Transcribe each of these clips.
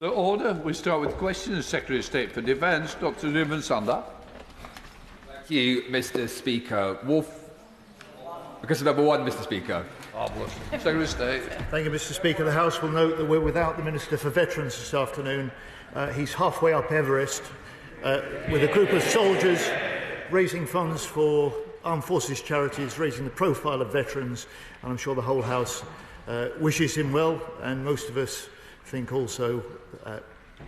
The order. We start with questions. Secretary of State for Defence, Dr. Jeevun, Sandher. Thank you, Mr. Speaker. Because of number one, Mr. Speaker. Secretary of State. Thank you, Mr. Speaker. The House will note that we're without the Minister for Veterans this afternoon. He's halfway up Everest with a group of soldiers raising funds for armed forces charities, raising the profile of veterans, and I'm sure the whole House wishes him well, and most of us think also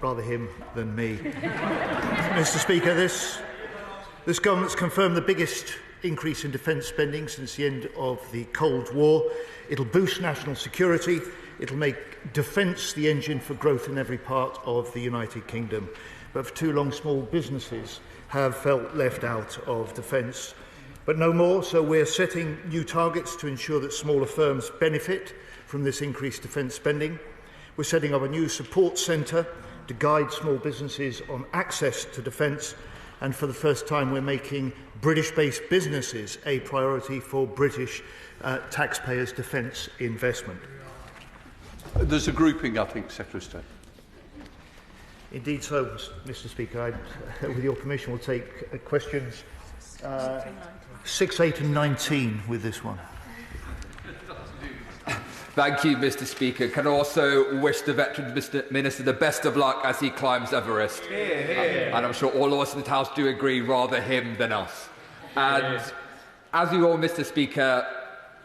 rather him than me. Mr. Speaker, this government's confirmed the biggest increase in defence spending since the end of the Cold War. It'll boost national security. It'll make defence the engine for growth in every part of the United Kingdom. But for too long, small businesses have felt left out of defence. But no more, so we're setting new targets to ensure that smaller firms benefit from this increased defence spending. We're setting up a new support centre to guide small businesses on access to defence. And for the first time, we're making British-based businesses a priority for British taxpayers' defence investment. There's a grouping, I think, Secretary of State. Indeed so, Mr. Speaker. With your permission, we'll take questions 6, 8 and 19 with this one. Thank you, Mr. Speaker. Can I also wish the Veterans Minister the best of luck as he climbs Everest. And I'm sure all of us in the House do agree, rather him than us. And as we all, Mr. Speaker,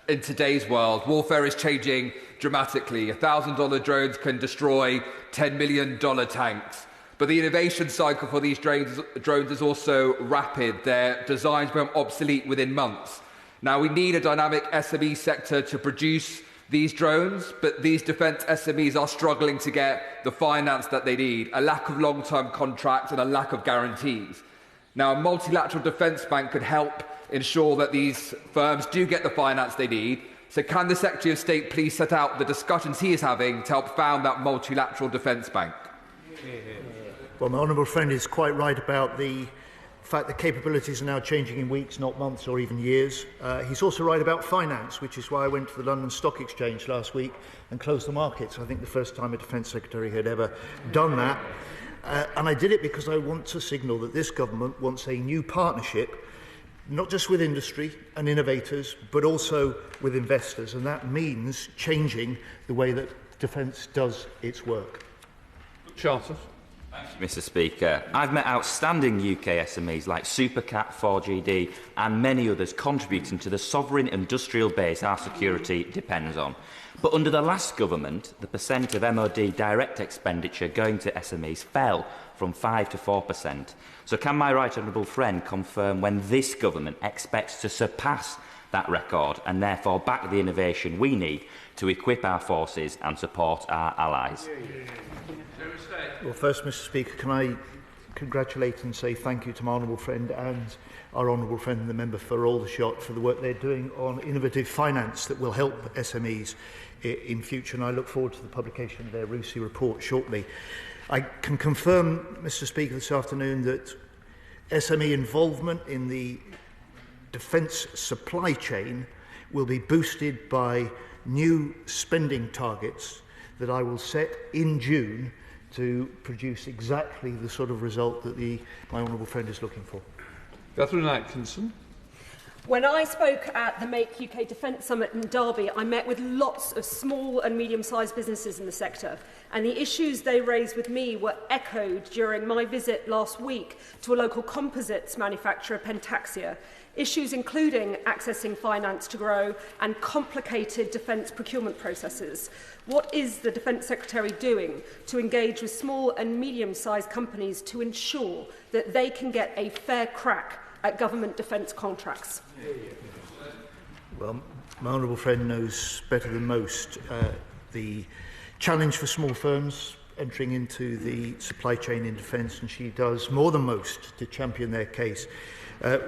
in today's world, warfare is changing dramatically. $1,000 drones can destroy $10 million tanks. But the innovation cycle for these drones is also rapid. Their designs become obsolete within months. Now, we need a dynamic SME sector to produce these drones, but these defence SMEs are struggling to get the finance that they need, a lack of long-term contracts and a lack of guarantees. Now, a multilateral defence bank could help ensure that these firms do get the finance they need. So can the Secretary of State please set out the discussions he is having to help found that multilateral defence bank? Well, my honourable friend is quite right about the fact that capabilities are now changing in weeks, not months or even years. He's also right about finance, which is why I went to the London Stock Exchange last week and closed the markets. I think the first time a Defence Secretary had ever done that. And I did it because I want to signal that this government wants a new partnership, not just with industry and innovators, but also with investors. And that means changing the way that defence does its work. Charter. Mr. Speaker, I've met outstanding UK SMEs like Supercat, 4GD and many others contributing to the sovereign industrial base our security depends on. But under the last government, the percent of MOD direct expenditure going to SMEs fell from 5 to 4%. So can my right honourable friend confirm when this government expects to surpass that record and therefore back the innovation we need to equip our forces and support our allies? Well, first, Mr. Speaker, can I congratulate and say thank you to my honourable friend and our honourable friend and the member for Aldershot for the work they're doing on innovative finance that will help SMEs in future, and I look forward to the publication of their RUSI report shortly. I can confirm, Mr. Speaker, this afternoon that SME involvement in the defence supply chain will be boosted by new spending targets that I will set in June to produce exactly the sort of result that my honourable friend is looking for. Catherine Atkinson. When I spoke at the Make UK Defence Summit in Derby, I met with lots of small and medium-sized businesses in the sector, and the issues they raised with me were echoed during my visit last week to a local composites manufacturer, Pentaxia. Issues including accessing finance to grow and complicated defence procurement processes. What is the Defence Secretary doing to engage with small and medium-sized companies to ensure that they can get a fair crack at government defence contracts? Well, my honourable friend knows better than most the challenge for small firms entering into the supply chain in defence, and she does more than most to champion their case.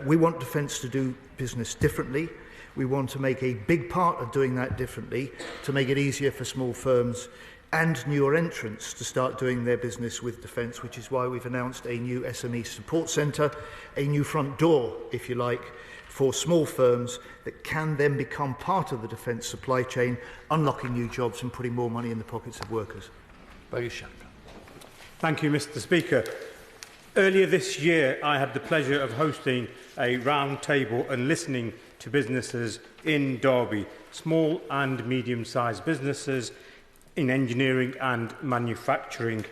We want defence to do business differently. We want to make a big part of doing that differently to make it easier for small firms and newer entrants to start doing their business with defence, which is why we've announced a new SME support centre, a new front door, if you like, for small firms that can then become part of the defence supply chain, unlocking new jobs and putting more money in the pockets of workers. Baggy, Shanker. Thank you, Mr. Speaker. Earlier this year, I had the pleasure of hosting a round table and listening to businesses in Derby, small and medium-sized businesses in engineering and manufacturing,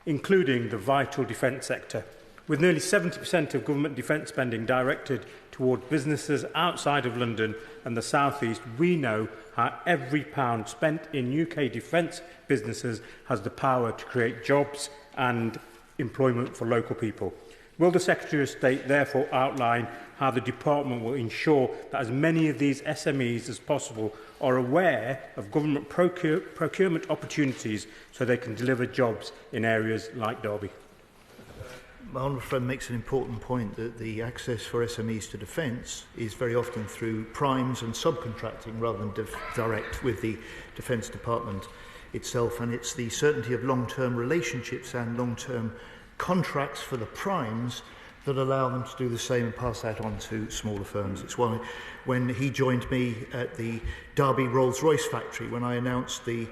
including the vital defence sector. With nearly 70% of government defence spending directed toward businesses outside of London and the South East, we know how every pound spent in UK defence businesses has the power to create jobs and employment for local people. Will the Secretary of State therefore outline how the Department will ensure that as many of these SMEs as possible are aware of government procurement opportunities so they can deliver jobs in areas like Derby? My honourable friend makes an important point that the access for SMEs to defence is very often through primes and subcontracting rather than direct with the Defence Department itself, and it's the certainty of long-term relationships and long-term contracts for the primes that allow them to do the same and pass that on to smaller firms. It's why when he joined me at the Derby Rolls-Royce factory, when I announced the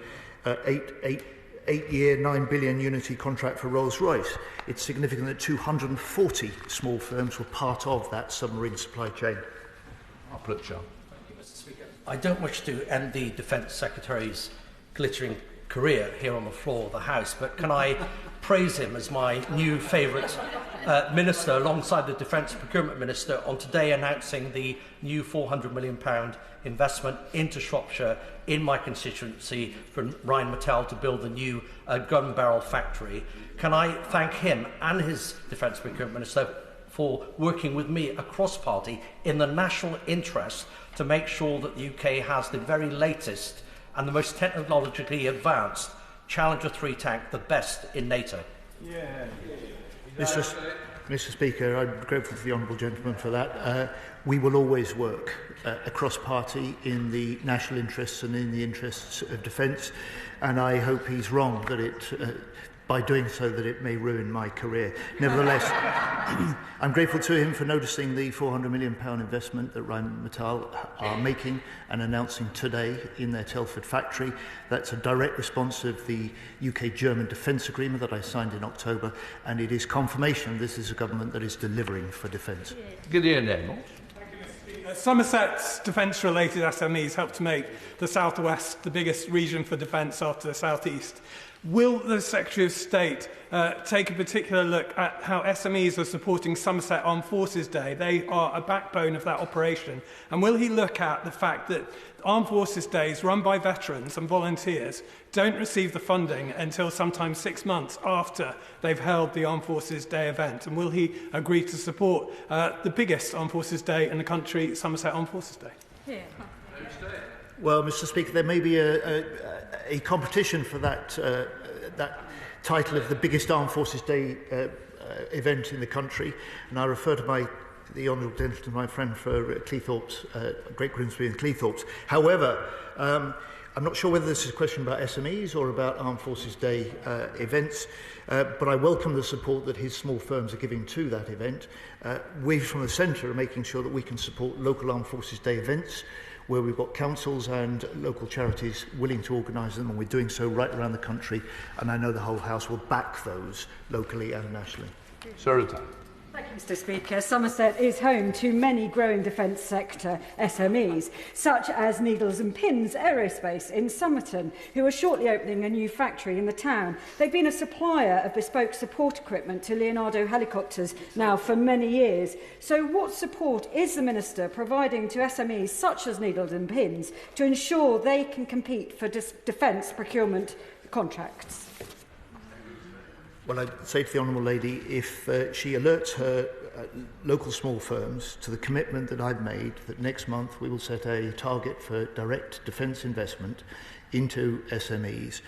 eight-year, 9 billion unity contract for Rolls-Royce, it's significant that 240 small firms were part of that submarine supply chain. Pritchard. I don't wish to end the Defence Secretary's glittering career here on the floor of the House, but can I praise him as my new favourite minister alongside the Defence Procurement Minister on today announcing the new £400 million investment into Shropshire in my constituency for Rheinmetall to build the new gun barrel factory. Can I thank him and his Defence Procurement Minister for working with me across party in the national interest to make sure that the UK has the very latest and the most technologically advanced Challenger 3 tank, the best in NATO. Yeah. Mr. Speaker, I'm grateful to the honourable gentleman for that. We will always work across party in the national interests and in the interests of defence, and I hope he's wrong that it by doing so that it may ruin my career. Nevertheless, I'm grateful to him for noticing the £400 million investment that Rheinmetall are making and announcing today in their Telford factory. That's a direct response of the UK-German defence agreement that I signed in October, and it is confirmation this is a government that is delivering for defence. Gideon, Amos. Somerset's defence-related SMEs help to make the South West the biggest region for defence after the South East. Will the Secretary of State take a particular look at how SMEs are supporting Somerset Armed Forces Day? They are a backbone of that operation. And will he look at the fact that Armed Forces Days run by veterans and volunteers don't receive the funding until sometimes 6 months after they've held the Armed Forces Day event? And will he agree to support the biggest Armed Forces Day in the country, Somerset Armed Forces Day? Yeah. Well, Mr. Speaker, there may be a competition for that title of the biggest Armed Forces Day event in the country, and I refer to the honourable gentleman, my friend for Cleethorpes, Great Grimsby and Cleethorpes. However, I'm not sure whether this is a question about SMEs or about Armed Forces Day events, but I welcome the support that his small firms are giving to that event. We from the Centre are making sure that we can support local Armed Forces Day events, where we've got councils and local charities willing to organise them, and we're doing so right around the country, and I know the whole House will back those locally and nationally. Sarah. Thank you, Mr. Speaker. Somerset is home to many growing defence sector SMEs, such as Needles and Pins Aerospace in Somerton, who are shortly opening a new factory in the town. They've been a supplier of bespoke support equipment to Leonardo helicopters now for many years. So what support is the Minister providing to SMEs such as Needles and Pins to ensure they can compete for defence procurement contracts? Well, I'd say to the Honourable Lady, if she alerts her local small firms to the commitment that I've made, that next month we will set a target for direct defence investment into SMEs,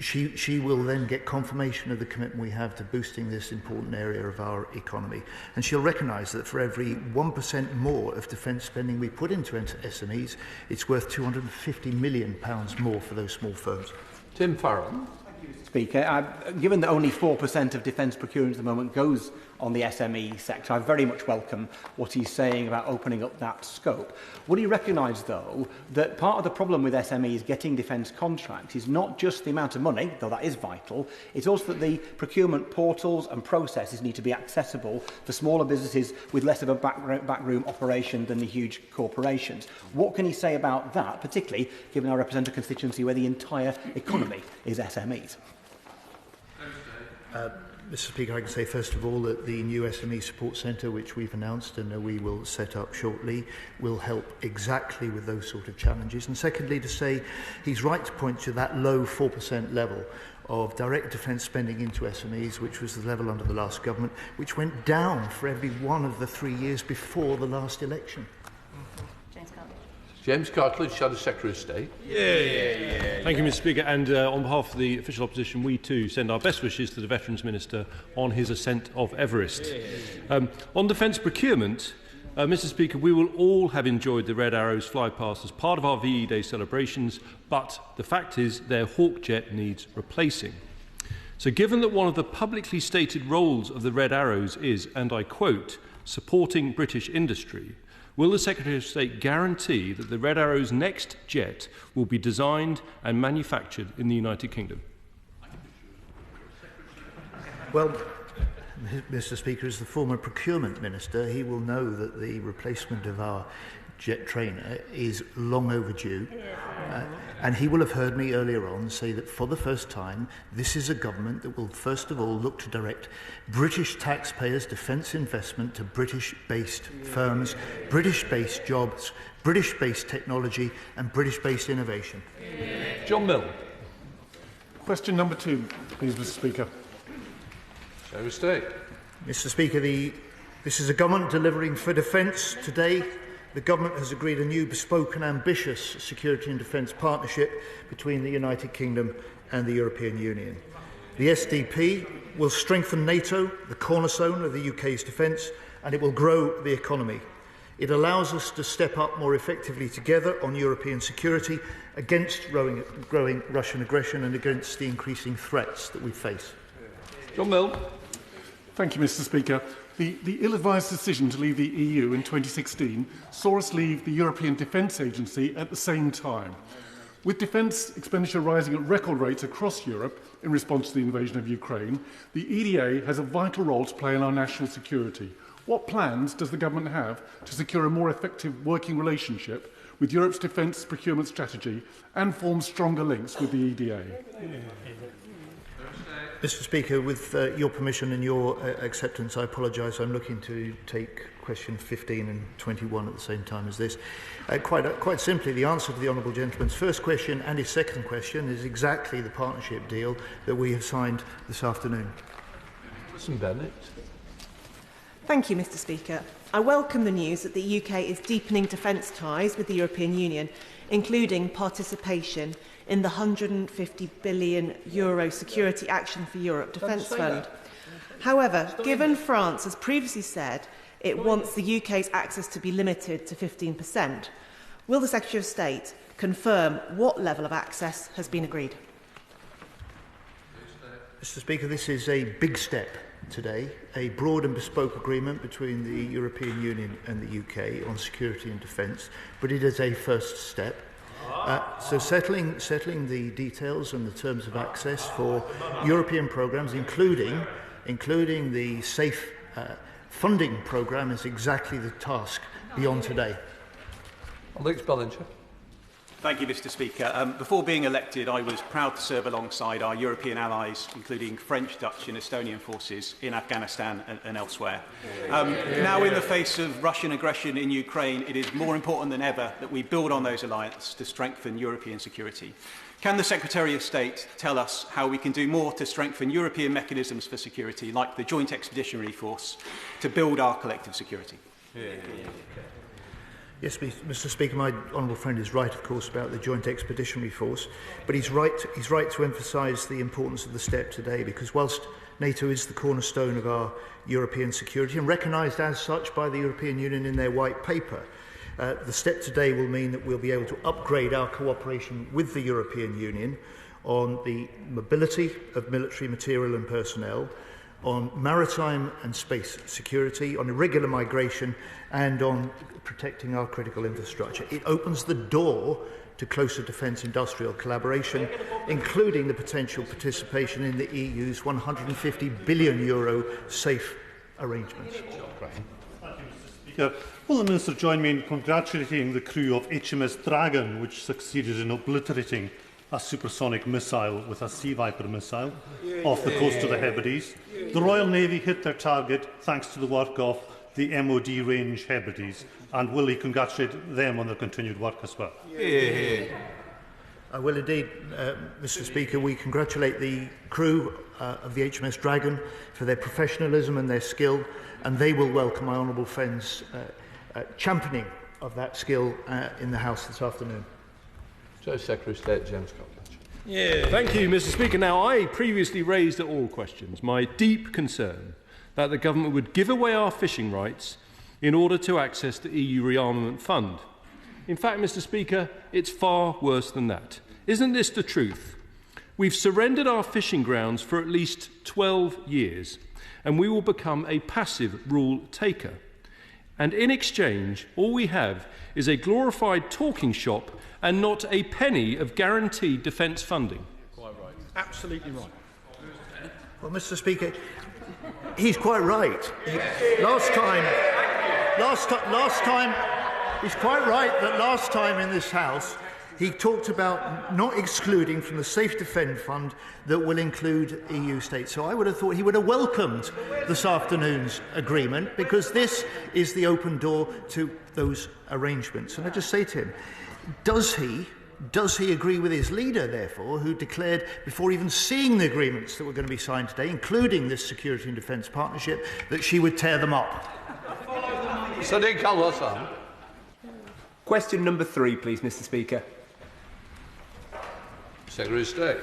she will then get confirmation of the commitment we have to boosting this important area of our economy. And she'll recognise that for every 1% more of defence spending we put into SMEs, it's worth £250 million more for those small firms. Tim Farron. Speaker, given that only 4% of defence procurement at the moment goes on the SME sector. I very much welcome what he's saying about opening up that scope. Would he recognise, though, that part of the problem with SMEs getting defence contracts is not just the amount of money, though that is vital, it's also that the procurement portals and processes need to be accessible for smaller businesses with less of a backroom operation than the huge corporations. What can he say about that, particularly given I represent a constituency where the entire economy is SMEs? Mr. Speaker, I can say first of all that the new SME Support Centre, which we've announced and we will set up shortly, will help exactly with those sort of challenges. And secondly, to say he's right to point to that low 4% level of direct defence spending into SMEs, which was the level under the last government, which went down for every one of the 3 years before the last election. James Cartlidge, Shadow Secretary of State. Thank you, Mr. Speaker. And on behalf of the official opposition, we too send our best wishes to the Veterans Minister on his ascent of Everest. On defence procurement, Mr. Speaker, we will all have enjoyed the Red Arrows fly past as part of our VE Day celebrations, but the fact is their Hawk jet needs replacing. So given that one of the publicly stated roles of the Red Arrows is, and I quote, supporting British industry, will the Secretary of State guarantee that the Red Arrow's next jet will be designed and manufactured in the United Kingdom? Well, Mr. Speaker, as the former procurement minister, he will know that the replacement of our jet trainer is long overdue. And he will have heard me earlier on say that for the first time, this is a government that will first of all look to direct British taxpayers' defence investment to British-based firms, British-based jobs, British-based technology and British-based innovation. John Mill. Question number 2, please, Mr. Speaker. Secretary of State. Mr. Speaker, this is a government delivering for defence. Today, the government has agreed a new bespoke and ambitious security and defence partnership between the United Kingdom and the European Union. The SDP will strengthen NATO, the cornerstone of the UK's defence, and it will grow the economy. It allows us to step up more effectively together on European security against growing Russian aggression and against the increasing threats that we face. John Mill. Thank you, Mr. Speaker. The ill-advised decision to leave the EU in 2016 saw us leave the European Defence Agency at the same time. With defence expenditure rising at record rates across Europe in response to the invasion of Ukraine, the EDA has a vital role to play in our national security. What plans does the government have to secure a more effective working relationship with Europe's defence procurement strategy and form stronger links with the EDA? Mr. Speaker, with your permission and your acceptance, I apologise. I'm looking to take question 15 and 21 at the same time as this. Quite simply, the answer to the honourable gentleman's first question and his second question is exactly the partnership deal that we have signed this afternoon. Alison Bennett. Thank you, Mr. Speaker. I welcome the news that the UK is deepening defence ties with the European Union, including participation in the €150 billion Security Action for Europe Defence Fund. However, given France has previously said it wants the UK's access to be limited to 15%, will the Secretary of State confirm what level of access has been agreed? Mr. Speaker, this is a big step today, a broad and bespoke agreement between the European Union and the UK on security and defence, but it is a first step. So settling the details and the terms of access for European programmes, including the SAFE funding programme, is exactly the task beyond today. Alex Bellinger. Thank you, Mr. Speaker. Before being elected, I was proud to serve alongside our European allies, including French, Dutch and Estonian forces in Afghanistan and elsewhere. Now, in the face of Russian aggression in Ukraine, it is more important than ever that we build on those alliances to strengthen European security. Can the Secretary of State tell us how we can do more to strengthen European mechanisms for security, like the Joint Expeditionary Force, to build our collective security? Yes, Mr. Speaker, my honourable friend is right, of course, about the Joint Expeditionary Force, but he's right to emphasise the importance of the step today, because whilst NATO is the cornerstone of our European security and recognised as such by the European Union in their white paper, the step today will mean that we'll be able to upgrade our cooperation with the European Union on the mobility of military material and personnel, on maritime and space security, on irregular migration, and on protecting our critical infrastructure. It opens the door to closer defence industrial collaboration, including the potential participation in the EU's €150 billion safe arrangements. Will the Minister join me in congratulating the crew of HMS Dragon, which succeeded in obliterating a supersonic missile with a Sea Viper missile off the coast of the Hebrides? The Royal Navy hit their target thanks to the work of the MOD range Hebrides, and will he congratulate them on their continued work as well? I will indeed, Mr. Speaker. We congratulate the crew of the HMS Dragon for their professionalism and their skill, and they will welcome my honourable friend's championing of that skill in the House this afternoon. So, Secretary of State James Cartlidge. Thank you, Mr. Speaker. Now, I previously raised at all questions my deep concern that the government would give away our fishing rights in order to access the EU rearmament fund. In fact, Mr. Speaker, it's far worse than that. Isn't this the truth? We've surrendered our fishing grounds for at least 12 years, and we will become a passive rule taker. And in exchange, all we have is a glorified talking shop and not a penny of guaranteed defence funding. Quite right. Absolutely right. Well, Mr. Speaker, he's quite right. Last time, he's quite right that last time in this House, he talked about not excluding from the Safe Defend Fund that will include EU states. So I would have thought he would have welcomed this afternoon's agreement, because this is the open door to those arrangements. And I just say to him, does he agree with his leader, therefore, who declared, before even seeing the agreements that were going to be signed today, including this security and defence partnership, that she would tear them up? Sadiq Al-Hassan. Question number 3, please, Mr. Speaker. Secretary of State.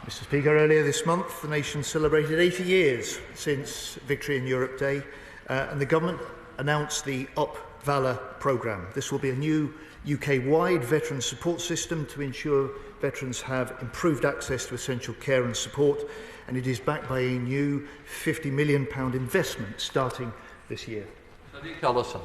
Mr. Speaker, earlier this month, the nation celebrated 80 years since Victory in Europe Day, and the government announced the Up Valor programme. This will be a new UK-wide veteran support system to ensure veterans have improved access to essential care and support, and it is backed by a new £50 million investment starting this year. Sadiq Al-Hassan.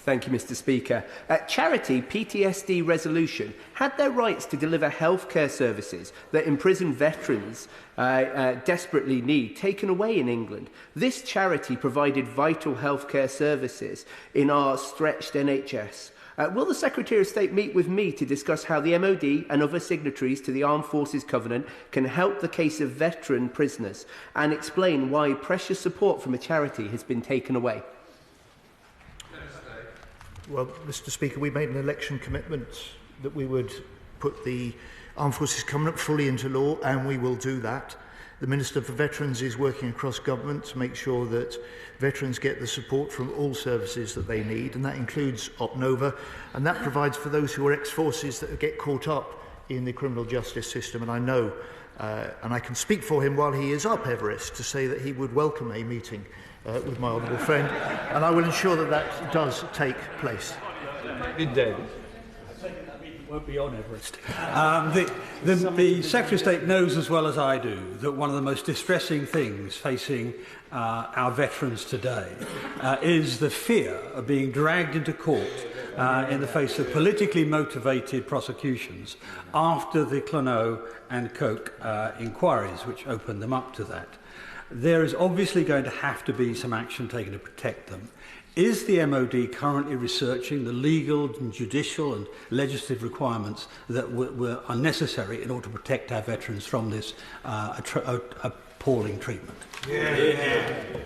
Thank you, Mr. Speaker. Charity PTSD Resolution had their rights to deliver healthcare services that imprisoned veterans desperately need taken away in England. This charity provided vital healthcare services in our stretched NHS. Will the Secretary of State meet with me to discuss how the MOD and other signatories to the Armed Forces Covenant can help the case of veteran prisoners, and explain why precious support from a charity has been taken away? Well, Mr. Speaker, we made an election commitment that we would put the Armed Forces Covenant fully into law, and we will do that. The Minister for Veterans is working across government to make sure that veterans get the support from all services that they need, and that includes OpNova, and that provides for those who are ex-forces that get caught up in the criminal justice system. And I know, and I can speak for him while he is up Everest, to say that he would welcome a meeting with my honourable friend, and I will ensure that that does take place. David. Won't be on Everest. The Secretary of State knows as well as I do that one of the most distressing things facing our veterans today is the fear of being dragged into court in the face of politically motivated prosecutions after the Cluneau and Coke inquiries, which opened them up to that. There is obviously going to have to be some action taken to protect them. Is the MOD currently researching the legal and judicial and legislative requirements that are necessary in order to protect our veterans from this appalling treatment? The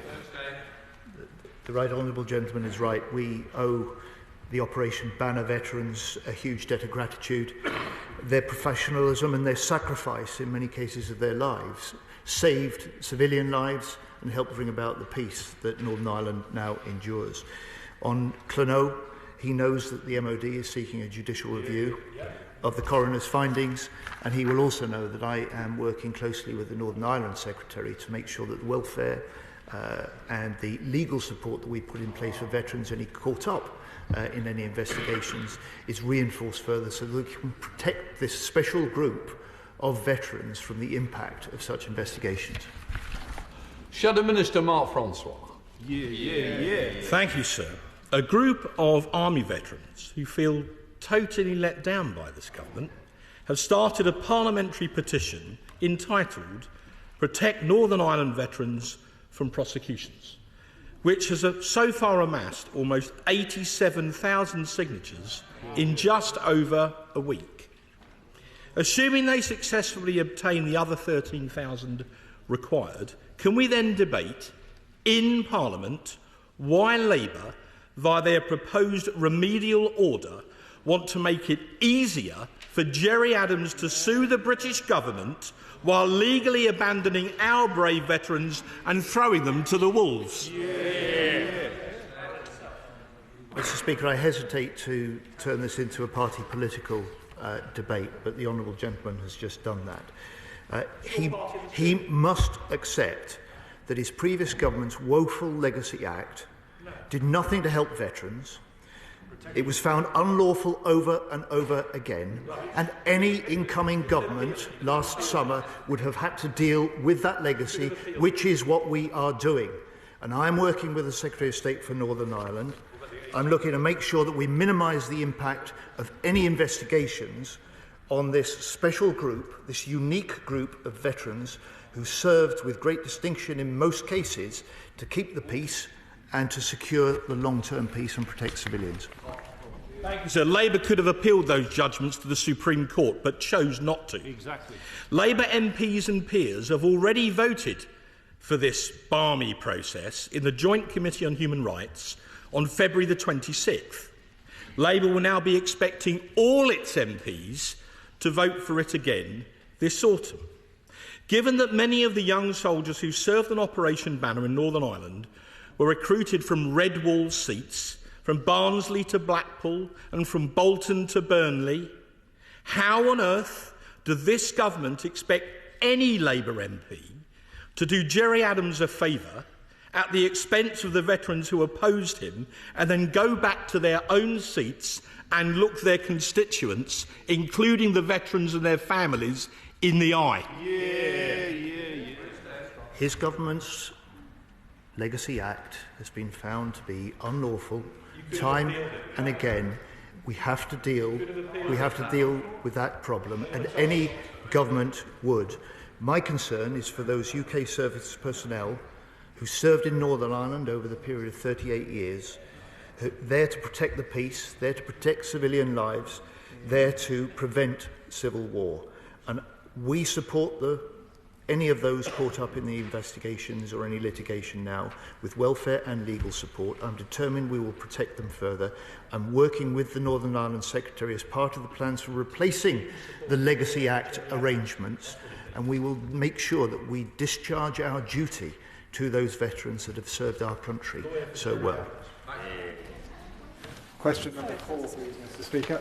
right honourable gentleman is right. We owe the Operation Banner veterans a huge debt of gratitude. Their professionalism and their sacrifice, in many cases of their lives, saved civilian lives and helped bring about the peace that Northern Ireland now endures. On Cluneau, he knows that the MOD is seeking a judicial review of the coroner's findings, and he will also know that I am working closely with the Northern Ireland Secretary to make sure that the welfare and the legal support that we put in place for veterans any caught up in any investigations is reinforced further, so that we can protect this special group of veterans from the impact of such investigations. Shadow Minister Mark Francois. Thank you, sir. A group of army veterans who feel totally let down by this government have started a parliamentary petition entitled Protect Northern Ireland Veterans from Prosecutions, which has so far amassed almost 87,000 signatures in just over a week. Assuming they successfully obtain the other 13,000 required, can we then debate in Parliament why Labour, via their proposed remedial order, want to make it easier for Gerry Adams to sue the British government while legally abandoning our brave veterans and throwing them to the wolves? Mr. Speaker, I hesitate to turn this into a party political debate, but the honourable gentleman has just done that. He must accept that his previous government's woeful Legacy Act did nothing to help veterans. It was found unlawful over and over again, and any incoming government last summer would have had to deal with that legacy, which is what we are doing. And I'm working with the Secretary of State for Northern Ireland. I'm looking to make sure that we minimise the impact of any investigations on this special group, this unique group of veterans who served with great distinction in most cases to keep the peace and to secure the long-term peace and protect civilians. Thank you, sir. Labour could have appealed those judgments to the Supreme Court, but chose not to. Exactly. Labour MPs and peers have already voted for this balmy process in the Joint Committee on Human Rights on February the 26th. Labour will now be expecting all its MPs to vote for it again this autumn. Given that many of the young soldiers who served on Operation Banner in Northern Ireland were recruited from red wall seats, from Barnsley to Blackpool and from Bolton to Burnley, how on earth does this government expect any Labour MP to do Gerry Adams a favour at the expense of the veterans who opposed him and then go back to their own seats and look their constituents, including the veterans and their families, in the eye? His government's Legacy Act has been found to be unlawful time and again. We have to deal with that problem, and any government would. My concern is for those UK service personnel who served in Northern Ireland over the period of 38 years, there to protect the peace, there to protect civilian lives, there to prevent civil war. And we support any of those caught up in the investigations or any litigation now with welfare and legal support. I'm determined we will protect them further. I'm working with the Northern Ireland Secretary as part of the plans for replacing the Legacy Act arrangements, and we will make sure that we discharge our duty to those veterans that have served our country so well. Question number 4, please, Mr. Speaker.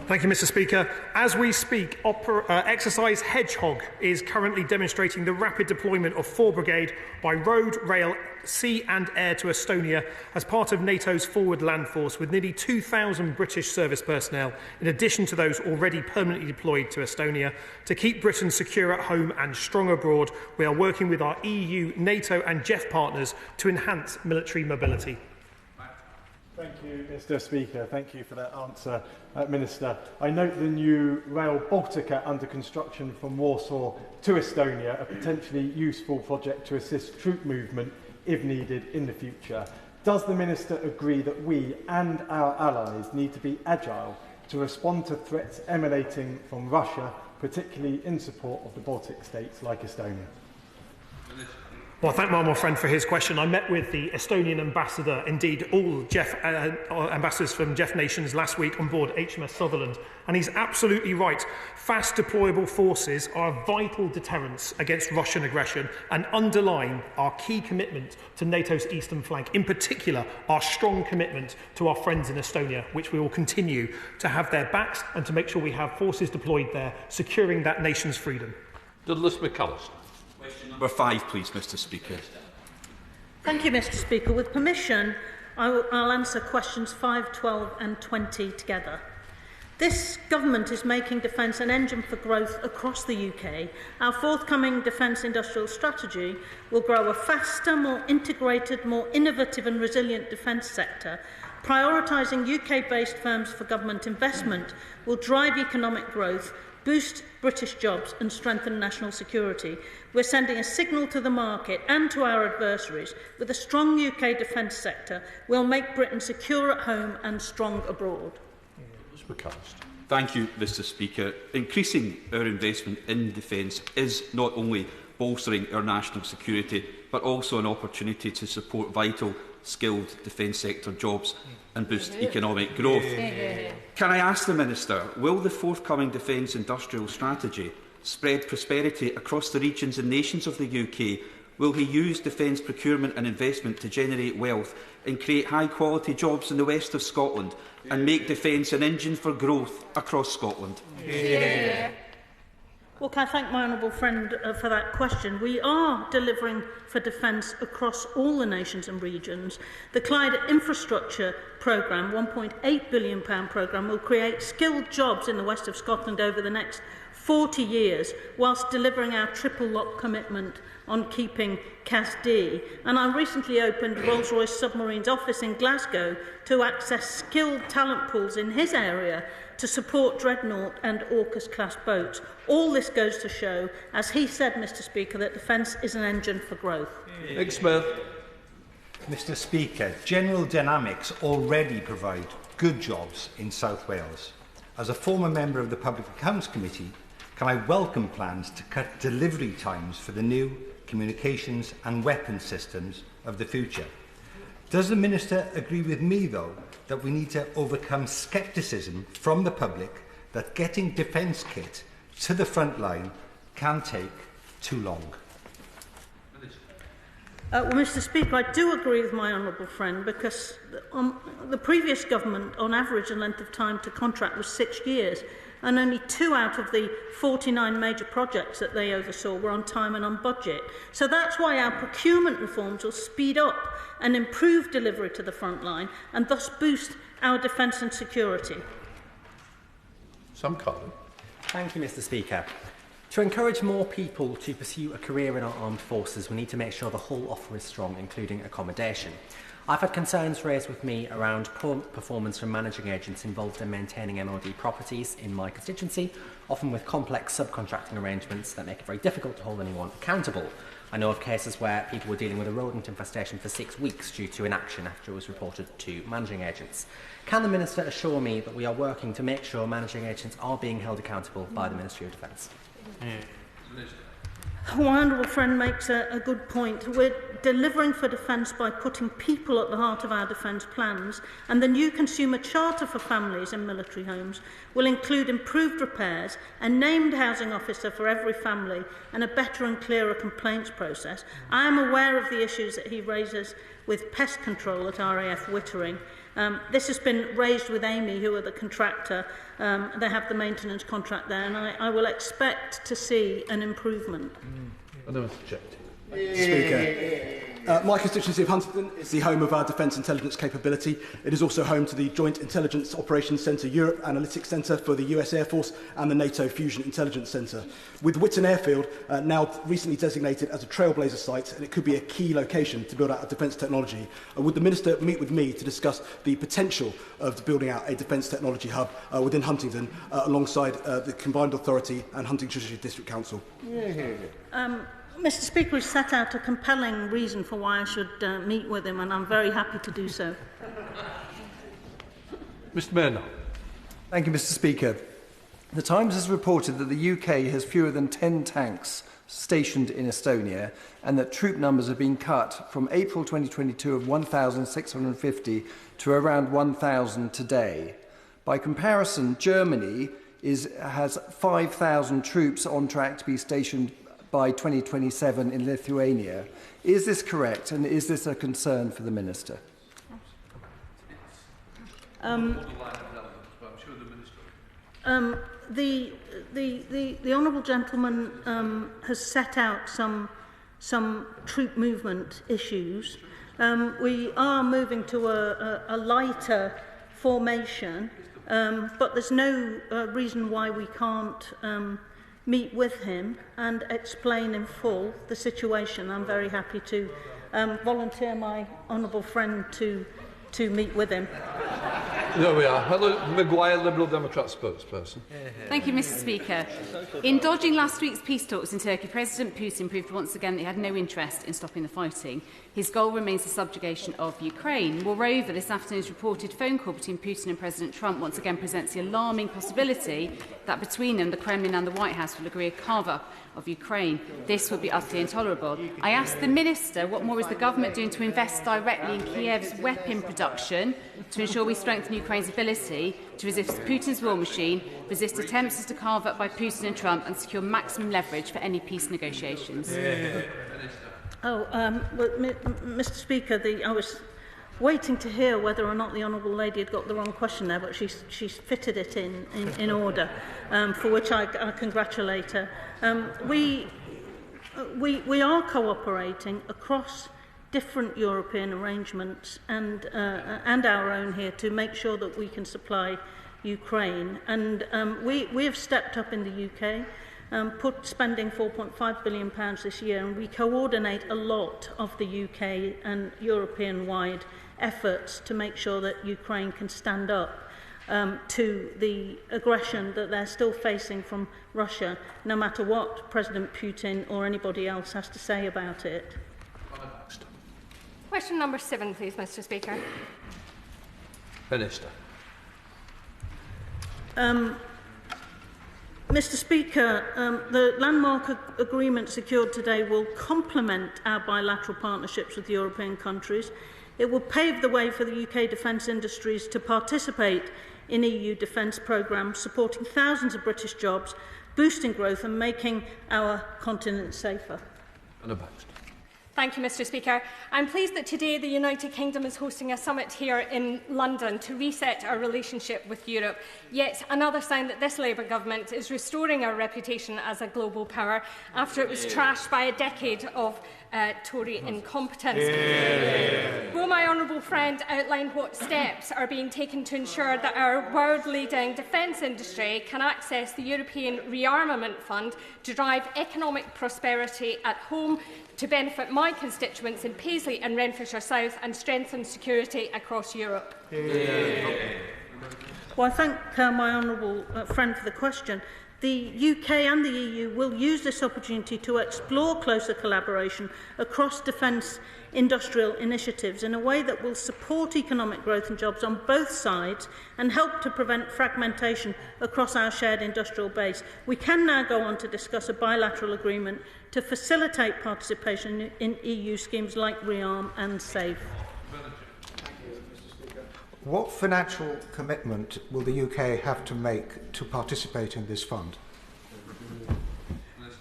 Thank you, Mr. Speaker. As we speak, Exercise Hedgehog is currently demonstrating the rapid deployment of 4 Brigade by road, rail, sea and air to Estonia as part of NATO's forward land force, with nearly 2,000 British service personnel, in addition to those already permanently deployed to Estonia. To keep Britain secure at home and strong abroad, we are working with our EU, NATO and JEF partners to enhance military mobility. Thank you, Mr. Speaker. Thank you for that answer, Minister. I note the new Rail Baltica under construction from Warsaw to Estonia, a potentially useful project to assist troop movement if needed in the future. Does the Minister agree that we and our allies need to be agile to respond to threats emanating from Russia, particularly in support of the Baltic states like Estonia? Well, I thank my friend for his question. I met with the Estonian ambassador, indeed all ambassadors from JEF nations last week on board HMS Sutherland, and he's absolutely right. Fast deployable forces are a vital deterrence against Russian aggression and underline our key commitment to NATO's eastern flank, in particular our strong commitment to our friends in Estonia, which we will continue to have their backs and to make sure we have forces deployed there, securing that nation's freedom. Douglas McAllister. Number 5, please, Mr. Speaker. Thank you, Mr. Speaker. With permission, I'll answer questions 5, 12 and 20 together. This government is making defence an engine for growth across the UK. Our forthcoming defence industrial strategy will grow a faster, more integrated, more innovative and resilient defence sector. Prioritising UK-based firms for government investment will drive economic growth, boost British jobs and strengthen national security. We're sending a signal to the market and to our adversaries. With a strong UK defence sector, we'll make Britain secure at home and strong abroad. Thank you, Mr Speaker. Increasing our investment in defence is not only bolstering our national security, but also an opportunity to support vital, skilled defence sector jobs and boost economic growth. Can I ask the Minister, will the forthcoming defence industrial strategy spread prosperity across the regions and nations of the UK? Will he use defence procurement and investment to generate wealth and create high-quality jobs in the west of Scotland and make defence an engine for growth across Scotland? Well, can I thank my honourable friend for that question? We are delivering for defence across all the nations and regions. The Clyde Infrastructure Programme, £1.8 billion programme, will create skilled jobs in the west of Scotland over the next 40 years, whilst delivering our triple lock commitment on keeping CAS-D. And I recently opened Rolls-Royce Submarines office in Glasgow to access skilled talent pools in his area to support Dreadnought and AUKUS-class boats. All this goes to show, as he said, Mr Speaker, that defence is an engine for growth. Nick Smith. Mr Speaker, General Dynamics already provide good jobs in South Wales. As a former member of the Public Accounts Committee, can I welcome plans to cut delivery times for the new communications and weapons systems of the future? Does the Minister agree with me, though, that we need to overcome scepticism from the public that getting defence kit to the front line can take too long? Well, Mr Speaker, I do agree with my honourable friend, because the previous government, on average, the length of time to contract was 6 years, and only 2 out of the 49 major projects that they oversaw were on time and on budget. So that's why our procurement reforms will speed up and improve delivery to the front line and thus boost our defence and security. Sam Cartlidge. Thank you, Mr Speaker. To encourage more people to pursue a career in our armed forces, we need to make sure the whole offer is strong, including accommodation. I've had concerns raised with me around poor performance from managing agents involved in maintaining MOD properties in my constituency, often with complex subcontracting arrangements that make it very difficult to hold anyone accountable. I know of cases where people were dealing with a rodent infestation for 6 weeks due to inaction after it was reported to managing agents. Can the Minister assure me that we are working to make sure managing agents are being held accountable by the Ministry of Defence? My honourable friend makes a good point. We're delivering for defence by putting people at the heart of our defence plans, and the new consumer charter for families in military homes will include improved repairs, a named housing officer for every family, and a better and clearer complaints process. I am aware of the issues that he raises with pest control at RAF Wittering. This has been raised with Amy, who are the contractor. They have the maintenance contract there, and I will expect to see an improvement. Speaker. My constituency of Huntingdon is the home of our defence intelligence capability. It is also home to the Joint Intelligence Operations Centre Europe Analytics Centre for the US Air Force and the NATO Fusion Intelligence Centre. With Whitton Airfield now recently designated as a trailblazer site, and it could be a key location to build out a defence technology, would the Minister meet with me to discuss the potential of building out a defence technology hub within Huntingdon alongside the Combined Authority and Huntingdonshire District Council? Mr Speaker has set out a compelling reason for why I should meet with him, and I'm very happy to do so. Mr Mayor. Thank you, Mr Speaker. The Times has reported that the UK has fewer than 10 tanks stationed in Estonia, and that troop numbers have been cut from April 2022 of 1,650 to around 1,000 today. By comparison, Germany has 5,000 troops on track to be stationed by 2027 in Lithuania. Is this correct, and is this a concern for the Minister? The honourable gentleman has set out some troop movement issues. We are moving to a lighter formation, but there's no reason why we can't meet with him and explain in full the situation. I'm very happy to volunteer my honourable friend to meet with him. There we are. Helen Maguire, Liberal Democrat spokesperson. Thank you, Mr. Speaker. In dodging last week's peace talks in Turkey, President Putin proved once again that he had no interest in stopping the fighting. His goal remains the subjugation of Ukraine. Moreover, this afternoon's reported phone call between Putin and President Trump once again presents the alarming possibility that between them, the Kremlin and the White House will agree a carve-up of Ukraine. This would be utterly intolerable. I asked the Minister what more is the government doing to invest directly in Kiev's weapon production to ensure we strengthen Ukraine's ability to resist Putin's war machine, resist attempts to carve up by Putin and Trump and secure maximum leverage for any peace negotiations. Well, Mr. Speaker, I was waiting to hear whether or not the Honourable Lady had got the wrong question there, but she's fitted it in order, for which I congratulate her. We are cooperating across different European arrangements and our own here to make sure that we can supply Ukraine. And we have stepped up in the UK, spending £4.5 billion this year, and we coordinate a lot of the UK and European-wide efforts to make sure that Ukraine can stand up to the aggression that they're still facing from Russia, no matter what President Putin or anybody else has to say about it. Question number 7, please, Mr. Speaker. Minister. Mr. Speaker, the landmark agreement secured today will complement our bilateral partnerships with European countries. It will pave the way for the UK defence industries to participate in EU defence programmes, supporting thousands of British jobs, boosting growth and making our continent safer. Thank you, Mr. Speaker. I'm pleased that today the United Kingdom is hosting a summit here in London to reset our relationship with Europe. Yet another sign that this Labour government is restoring our reputation as a global power after it was trashed by a decade of Tory incompetence. Will my honourable friend outline what steps are being taken to ensure that our world-leading defence industry can access the European Rearmament Fund to drive economic prosperity at home, to benefit my constituents in Paisley and Renfrewshire South and strengthen security across Europe? Well, I thank my honourable friend for the question. The UK and the EU will use this opportunity to explore closer collaboration across defence industrial initiatives in a way that will support economic growth and jobs on both sides and help to prevent fragmentation across our shared industrial base. We can now go on to discuss a bilateral agreement to facilitate participation in EU schemes like REARM and SAFE. What financial commitment will the UK have to make to participate in this fund?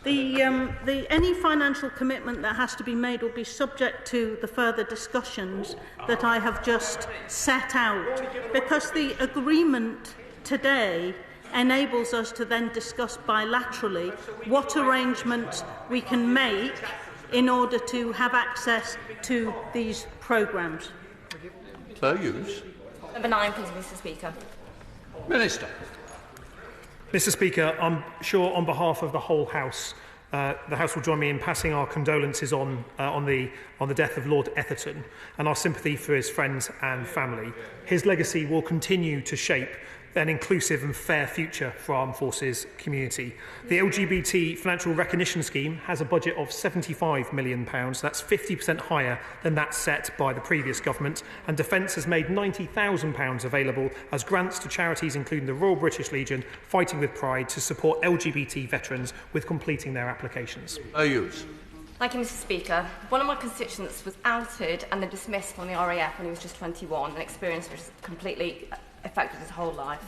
Any financial commitment that has to be made will be subject to the further discussions that I have just set out, because the agreement today enables us to then discuss bilaterally what arrangements we can make in order to have access to these programmes. Fair use. Number 9, please, Mr. Speaker. Minister. Mr. Speaker, I'm sure on behalf of the whole House, the House will join me in passing our condolences on the death of Lord Etherton and our sympathy for his friends and family. His legacy will continue to shape an inclusive and fair future for our armed forces community. The LGBT Financial Recognition Scheme has a budget of £75 million. That's 50% higher than that set by the previous government. And Defence has made £90,000 available as grants to charities including the Royal British Legion, Fighting with Pride, to support LGBT veterans with completing their applications. Thank you, Mr. Speaker. One of my constituents was outed and then dismissed from the RAF when he was just 21, an experience which completely affected his whole life.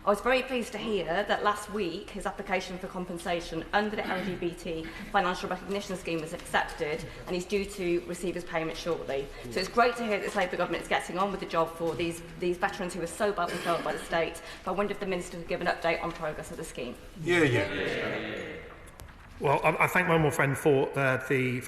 I was very pleased to hear that last week his application for compensation under the LGBT Financial Recognition Scheme was accepted and he's due to receive his payment shortly. So it's great to hear that this Labour government is getting on with the job for these veterans who were so badly failed by the state. But I wonder if the Minister could give an update on progress of the scheme. Well, I thank my honourable friend for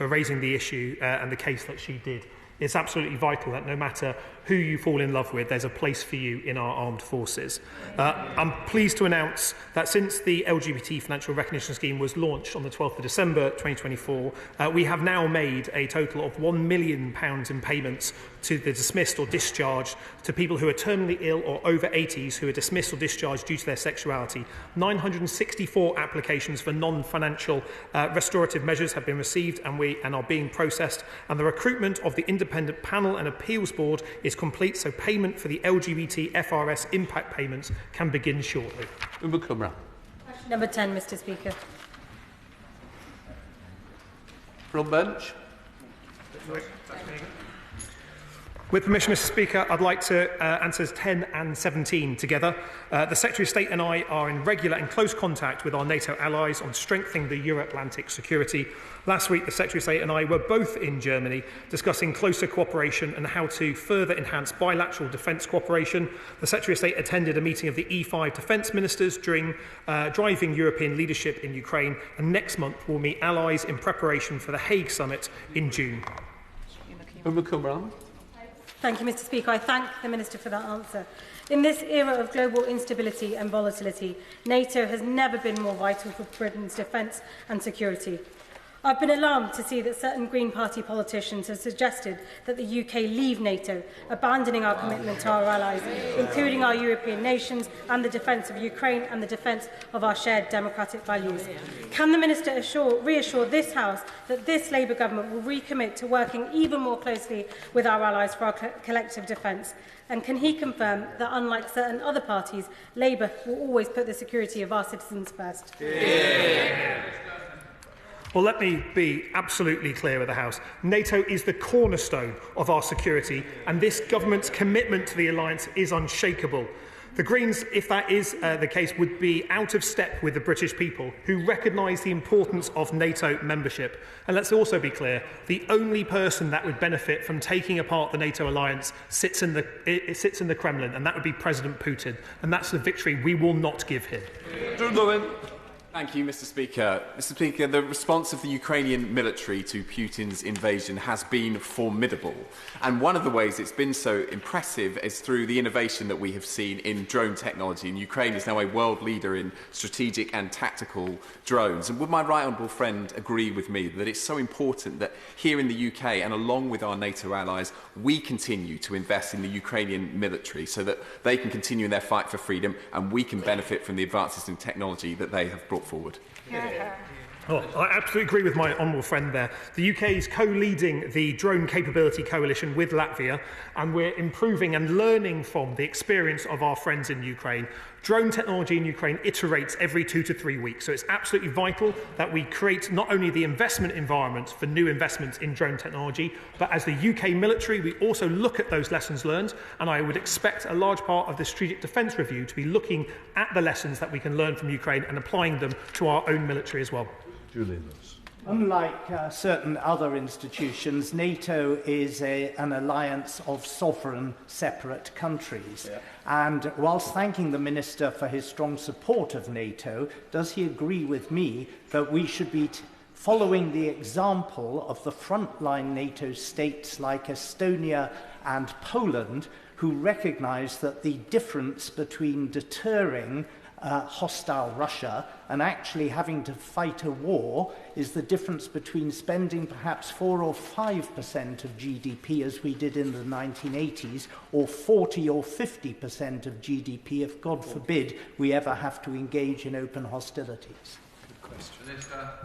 raising the issue and the case that she did It's absolutely vital that no matter who you fall in love with, there's a place for you in our armed forces. I'm pleased to announce that since the LGBT Financial Recognition Scheme was launched on the 12th of December 2024, we have now made a total of £1 million in payments to the dismissed or discharged to people who are terminally ill or over 80s who are dismissed or discharged due to their sexuality. 964 applications for non-financial restorative measures have been received and are being processed, and the recruitment of the independent panel and appeals board is complete, so payment for the LGBT FRS impact payments can begin shortly. Question number 10, Mr. Speaker. From bench. With permission, Mr. Speaker, I'd like to answer 10 and 17 together. The Secretary of State and I are in regular and close contact with our NATO allies on strengthening the Euro-Atlantic security. Last week, the Secretary of State and I were both in Germany discussing closer cooperation and how to further enhance bilateral defence cooperation. The Secretary of State attended a meeting of the E5 defence ministers during driving European leadership in Ukraine, and next month we'll meet allies in preparation for the Hague summit in June. Thank you, Mr. Speaker. I thank the Minister for that answer. In this era of global instability and volatility, NATO has never been more vital for Britain's defence and security. I've been alarmed to see that certain Green Party politicians have suggested that the UK leave NATO, abandoning our commitment to our allies, including our European nations, and the defence of Ukraine and the defence of our shared democratic values. Can the Minister reassure this House that this Labour government will recommit to working even more closely with our allies for our collective defence? And can he confirm that, unlike certain other parties, Labour will always put the security of our citizens first? Yeah. Well, let me be absolutely clear with the House. NATO is the cornerstone of our security, and this government's commitment to the alliance is unshakable. The Greens, if that is the case, would be out of step with the British people, who recognise the importance of NATO membership. And let's also be clear, the only person that would benefit from taking apart the NATO alliance sits in the Kremlin, and that would be President Putin. And that's the victory we will not give him. Thank you, Mr. Speaker. Mr. Speaker, the response of the Ukrainian military to Putin's invasion has been formidable. And one of the ways it's been so impressive is through the innovation that we have seen in drone technology. And Ukraine is now a world leader in strategic and tactical drones. And would my right honourable friend agree with me that it's so important that here in the UK and along with our NATO allies, we continue to invest in the Ukrainian military so that they can continue in their fight for freedom and we can benefit from the advances in technology that they have brought forward. Oh, I absolutely agree with my honourable friend there. The UK is co-leading the Drone Capability Coalition with Latvia, and we're improving and learning from the experience of our friends in Ukraine. Drone technology in Ukraine iterates every 2 to 3 weeks, so it's absolutely vital that we create not only the investment environment for new investments in drone technology, but as the UK military, we also look at those lessons learned, and I would expect a large part of the Strategic Defence Review to be looking at the lessons that we can learn from Ukraine and applying them to our own military as well. Unlike certain other institutions, NATO is an alliance of sovereign, separate countries. Yeah. And whilst thanking the Minister for his strong support of NATO, does he agree with me that we should be following the example of the frontline NATO states like Estonia and Poland, who recognise that the difference between deterring hostile Russia and actually having to fight a war is the difference between spending perhaps 4 or 5% of GDP as we did in the 1980s, or 40 or 50% of GDP if, God forbid, we ever have to engage in open hostilities.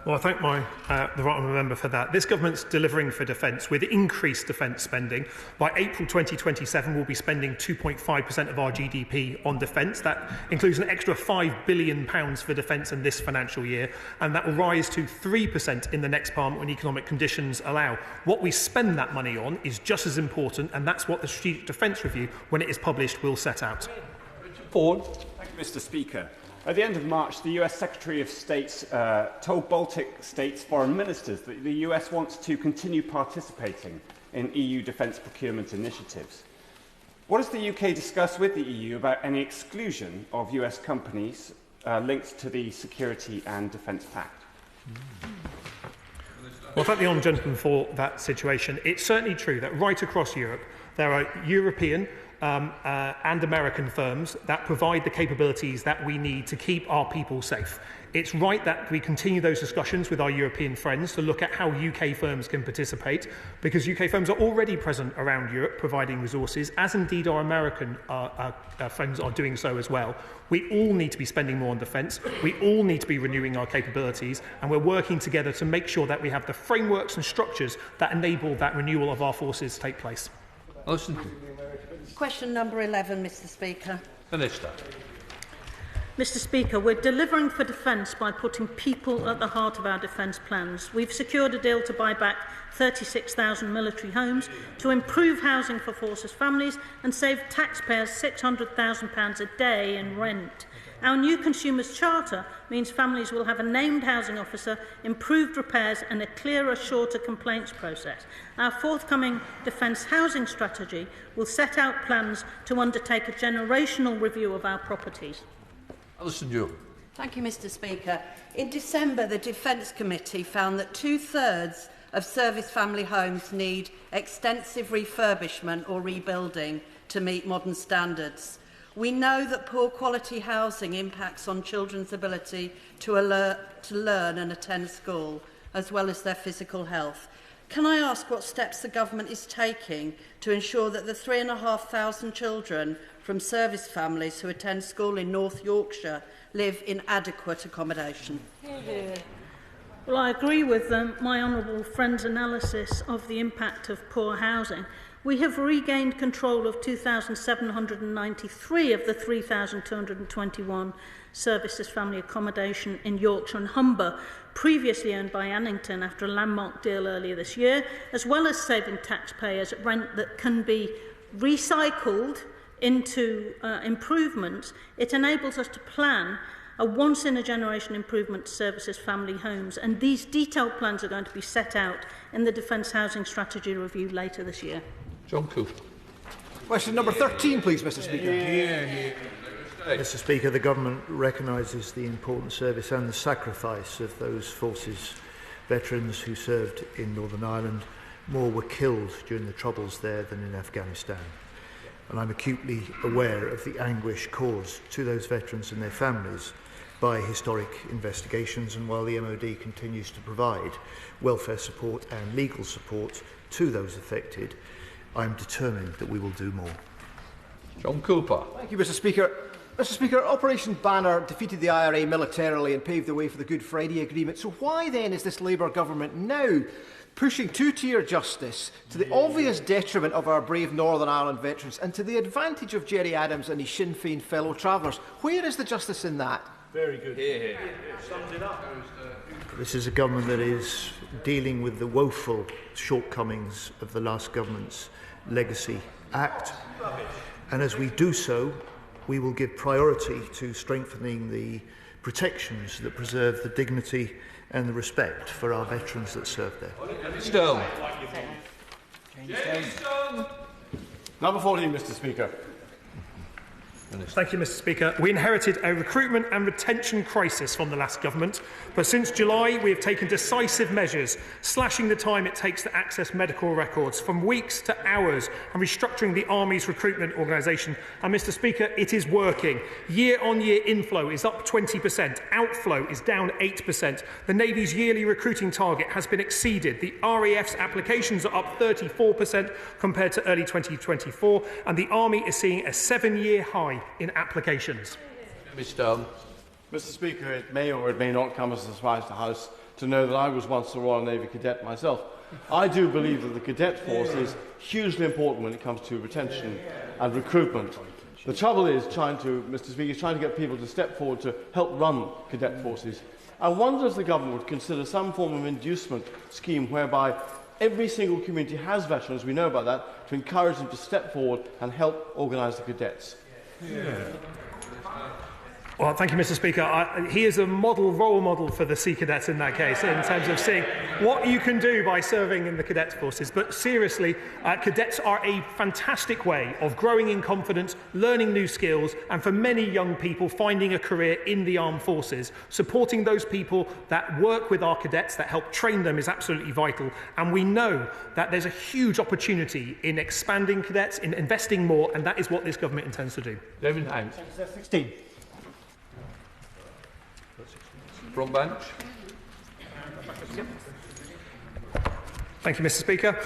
Well, I thank the right honourable member for that. This government's delivering for defence with increased defence spending. By April 2027, we'll be spending 2.5% of our GDP on defence. That includes an extra £5 billion for defence in this financial year, and that will rise to 3% in the next Parliament when economic conditions allow. What we spend that money on is just as important, and that's what the Strategic Defence Review, when it is published, will set out. Thank you, Mr. Speaker. At the end of March, the US Secretary of State told Baltic states' foreign ministers that the US wants to continue participating in EU defence procurement initiatives. What has the UK discussed with the EU about any exclusion of US companies linked to the Security and Defence Pact? Well, thank the honourable gentleman for that situation. It's certainly true that right across Europe there are European and American firms that provide the capabilities that we need to keep our people safe. It's right that we continue those discussions with our European friends to look at how UK firms can participate, because UK firms are already present around Europe providing resources, as indeed our American friends are doing so as well. We all need to be spending more on defence, we all need to be renewing our capabilities, and we're working together to make sure that we have the frameworks and structures that enable that renewal of our forces to take place. Question number 11, Mr. Speaker. Minister. Mr. Speaker, we're delivering for defence by putting people at the heart of our defence plans. We've secured a deal to buy back 36,000 military homes, to improve housing for forces families and save taxpayers £600,000 a day in rent. Our new Consumers Charter means families will have a named housing officer, improved repairs and a clearer, shorter complaints process. Our forthcoming defence housing strategy will set out plans to undertake a generational review of our properties. Thank you, Mr. Speaker. In December, the Defence Committee found that 2/3 of service family homes need extensive refurbishment or rebuilding to meet modern standards. We know that poor quality housing impacts on children's ability to learn and attend school, as well as their physical health. Can I ask what steps the Government is taking to ensure that the 3,500 children from service families who attend school in North Yorkshire live in adequate accommodation? Well, I agree with my honourable friend's analysis of the impact of poor housing. We have regained control of 2,793 of the 3,221 services family accommodation in Yorkshire and Humber, previously owned by Annington after a landmark deal earlier this year, as well as saving taxpayers rent that can be recycled into improvements. It enables us to plan a once-in-a-generation improvement to services family homes, and these detailed plans are going to be set out in the Defence Housing Strategy Review later this year. John Cooper. Question number 13, please, Mr. Speaker. Mr. Speaker, the Government recognises the important service and the sacrifice of those forces veterans who served in Northern Ireland. More were killed during the Troubles there than in Afghanistan. And I'm acutely aware of the anguish caused to those veterans and their families by historic investigations, and while the MOD continues to provide welfare support and legal support to those affected, I am determined that we will do more. John Cooper. Thank you, Mr. Speaker. Mr. Speaker, Operation Banner defeated the IRA militarily and paved the way for the Good Friday Agreement. So why then is this Labour government now pushing two-tier justice to the obvious detriment of our brave Northern Ireland veterans and to the advantage of Gerry Adams and his Sinn Féin fellow travellers? Where is the justice in that? Very good. Sums it up. This is a government that is dealing with the woeful shortcomings of the last government's Legacy Act. And as we do so, we will give priority to strengthening the protections that preserve the dignity and the respect for our veterans that serve there. Stone. Number 14, Mr. Speaker. Thank you, Mr. Speaker. We inherited a recruitment and retention crisis from the last government, but since July we have taken decisive measures, slashing the time it takes to access medical records from weeks to hours and restructuring the Army's recruitment organisation. And, Mr. Speaker, it is working. Year-on-year inflow is up 20%, outflow is down 8%. The Navy's yearly recruiting target has been exceeded. The RAF's applications are up 34% compared to early 2024, and the Army is seeing a 7-year high in applications. Mr. Speaker, it may or it may not come as a surprise to the House to know that I was once a Royal Navy cadet myself. I do believe that the cadet force is hugely important when it comes to retention and recruitment. The trouble is Mr. Speaker, trying to get people to step forward to help run cadet forces. I wonder if the government would consider some form of inducement scheme whereby every single community has veterans, we know about that, to encourage them to step forward and help organise the cadets. Well, thank you, Mr. Speaker. He is a role model for the Sea Cadets in that case, in terms of seeing what you can do by serving in the cadet forces. But seriously, cadets are a fantastic way of growing in confidence, learning new skills, and for many young people, finding a career in the armed forces. Supporting those people that work with our cadets, that help train them, is absolutely vital. And we know that there's a huge opportunity in expanding cadets, in investing more, and that is what this government intends to do. David Hanks. 16. Front bench. Thank you, Mr. Speaker.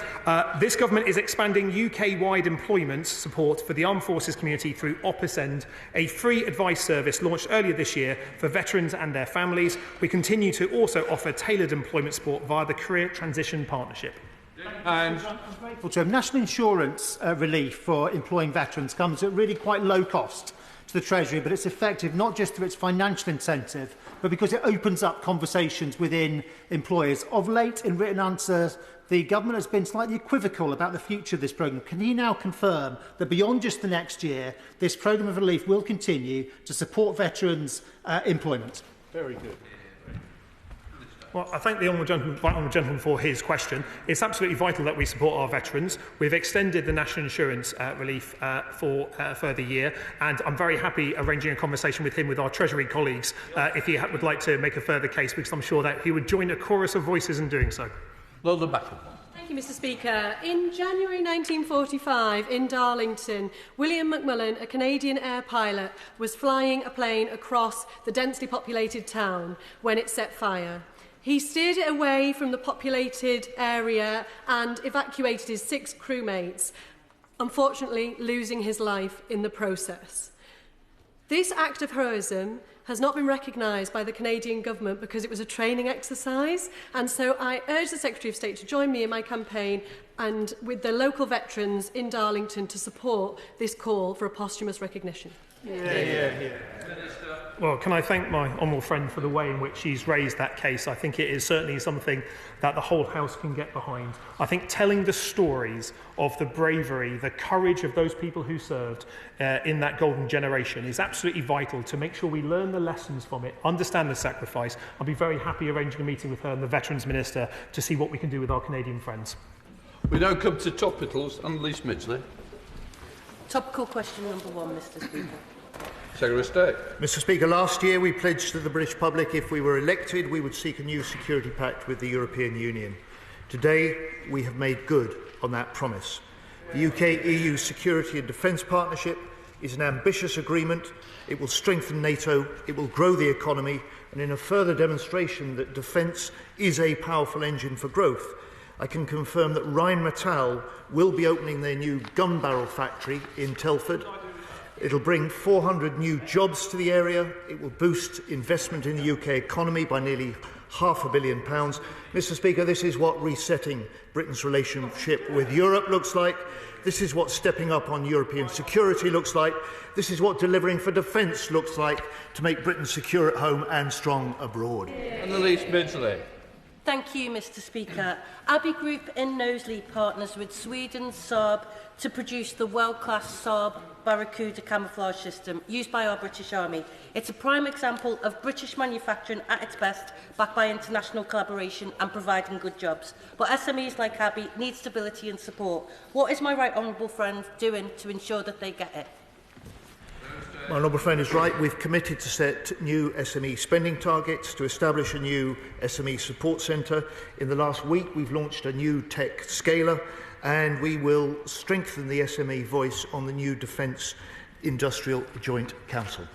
This government is expanding UK-wide employment support for the armed forces community through Opposend, a free advice service launched earlier this year for veterans and their families. We continue to also offer tailored employment support via the Career Transition Partnership. And national insurance relief for employing veterans comes at really quite low cost to the Treasury, but it's effective not just through its financial incentive, but because it opens up conversations within employers. Of late, in written answers, the government has been slightly equivocal about the future of this programme. Can he now confirm that beyond just the next year, this programme of relief will continue to support veterans' employment? Very good. Well, I thank the honourable gentleman for his question. It's absolutely vital that we support our veterans. We've extended the national insurance relief for a further year, and I'm very happy arranging a conversation with him, with our Treasury colleagues, if he would like to make a further case, because I'm sure that he would join a chorus of voices in doing so. Lord of Battle. Thank you, Mr. Speaker. In January 1945, in Darlington, William McMullen, a Canadian air pilot, was flying a plane across the densely populated town when it set fire. He steered it away from the populated area and evacuated his 6 crewmates, unfortunately losing his life in the process. This act of heroism has not been recognised by the Canadian government because it was a training exercise, and so I urge the Secretary of State to join me in my campaign and with the local veterans in Darlington to support this call for a posthumous recognition. Well, can I thank my honourable friend for the way in which she's raised that case. I think it is certainly something that the whole House can get behind. I think telling the stories of the bravery, the courage of those people who served in that golden generation is absolutely vital to make sure we learn the lessons from it, understand the sacrifice. I'll be very happy arranging a meeting with her and the Veterans Minister to see what we can do with our Canadian friends. We now come to topicals. Annalise Midgley. Topical question number 1, Mr. Speaker. Secretary of State. Mr. Speaker, last year we pledged to the British public if we were elected we would seek a new security pact with the European Union. Today we have made good on that promise. The UK-EU Security and Defence Partnership is an ambitious agreement. It will strengthen NATO, it will grow the economy, and in a further demonstration that defence is a powerful engine for growth, I can confirm that Rheinmetall will be opening their new gun barrel factory in Telford. It'll bring 400 new jobs to the area. It will boost investment in the UK economy by nearly £500 million. Mr. Speaker, this is what resetting Britain's relationship with Europe looks like. This is what stepping up on European security looks like. This is what delivering for defence looks like to make Britain secure at home and strong abroad. Annalise Midgley. Thank you, Mr. Speaker. Abbey Group in Knowsley partners with Sweden's Saab to produce the world-class Saab Barracuda camouflage system used by our British Army. It's a prime example of British manufacturing at its best, backed by international collaboration and providing good jobs. But SMEs like Abbey need stability and support. What is my right honourable friend doing to ensure that they get it? My honourable friend is right. We've committed to set new SME spending targets, to establish a new SME support centre. In the last week, we've launched a new tech scaler, and we will strengthen the SME voice on the new Defence Industrial Joint Council.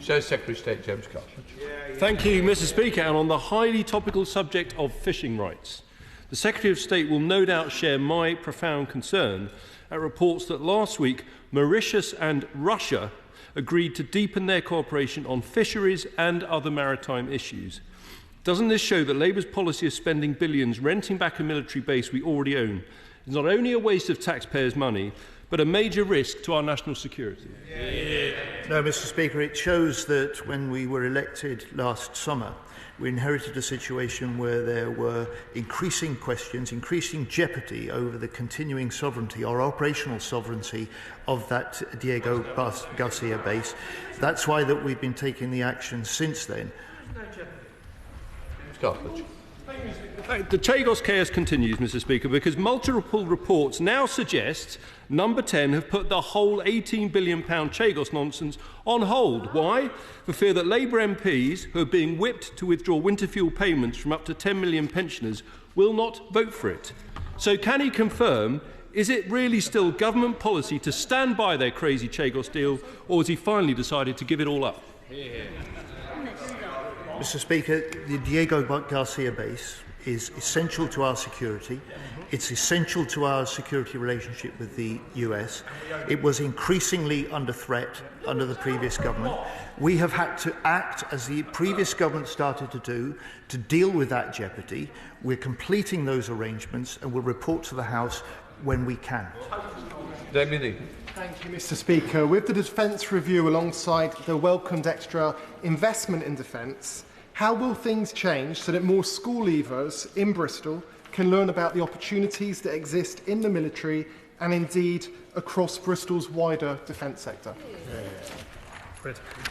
Secretary of State James Cartlidge. Thank you, Mr. Speaker. And on the highly topical subject of fishing rights, the Secretary of State will no doubt share my profound concern at reports that last week Mauritius and Russia agreed to deepen their cooperation on fisheries and other maritime issues. Doesn't this show that Labour's policy of spending billions renting back a military base we already own is not only a waste of taxpayers' money, but a major risk to our national security? No, Mr. Speaker, it shows that when we were elected last summer, we inherited a situation where there were increasing questions, increasing jeopardy over the continuing sovereignty or operational sovereignty of that Diego Garcia base. That's why that we've been taking the action since then. Cartlidge. The Chagos chaos continues, Mr. Speaker, because multiple reports now suggest Number 10 have put the whole £18 billion Chagos nonsense on hold. Why? For fear that Labour MPs, who are being whipped to withdraw winter fuel payments from up to 10 million pensioners, will not vote for it. So can he confirm, is it really still government policy to stand by their crazy Chagos deal, or has he finally decided to give it all up? Mr. Speaker, the Diego Garcia base is essential to our security. It's essential to our security relationship with the US. It was increasingly under threat under the previous government. We have had to act, as the previous government started to do, to deal with that jeopardy. We're completing those arrangements and will report to the House when we can. Deputy. Thank you, Mr. Speaker. With the Defence Review alongside the welcomed extra investment in defence, how will things change so that more school leavers in Bristol can learn about the opportunities that exist in the military and indeed across Bristol's wider defence sector?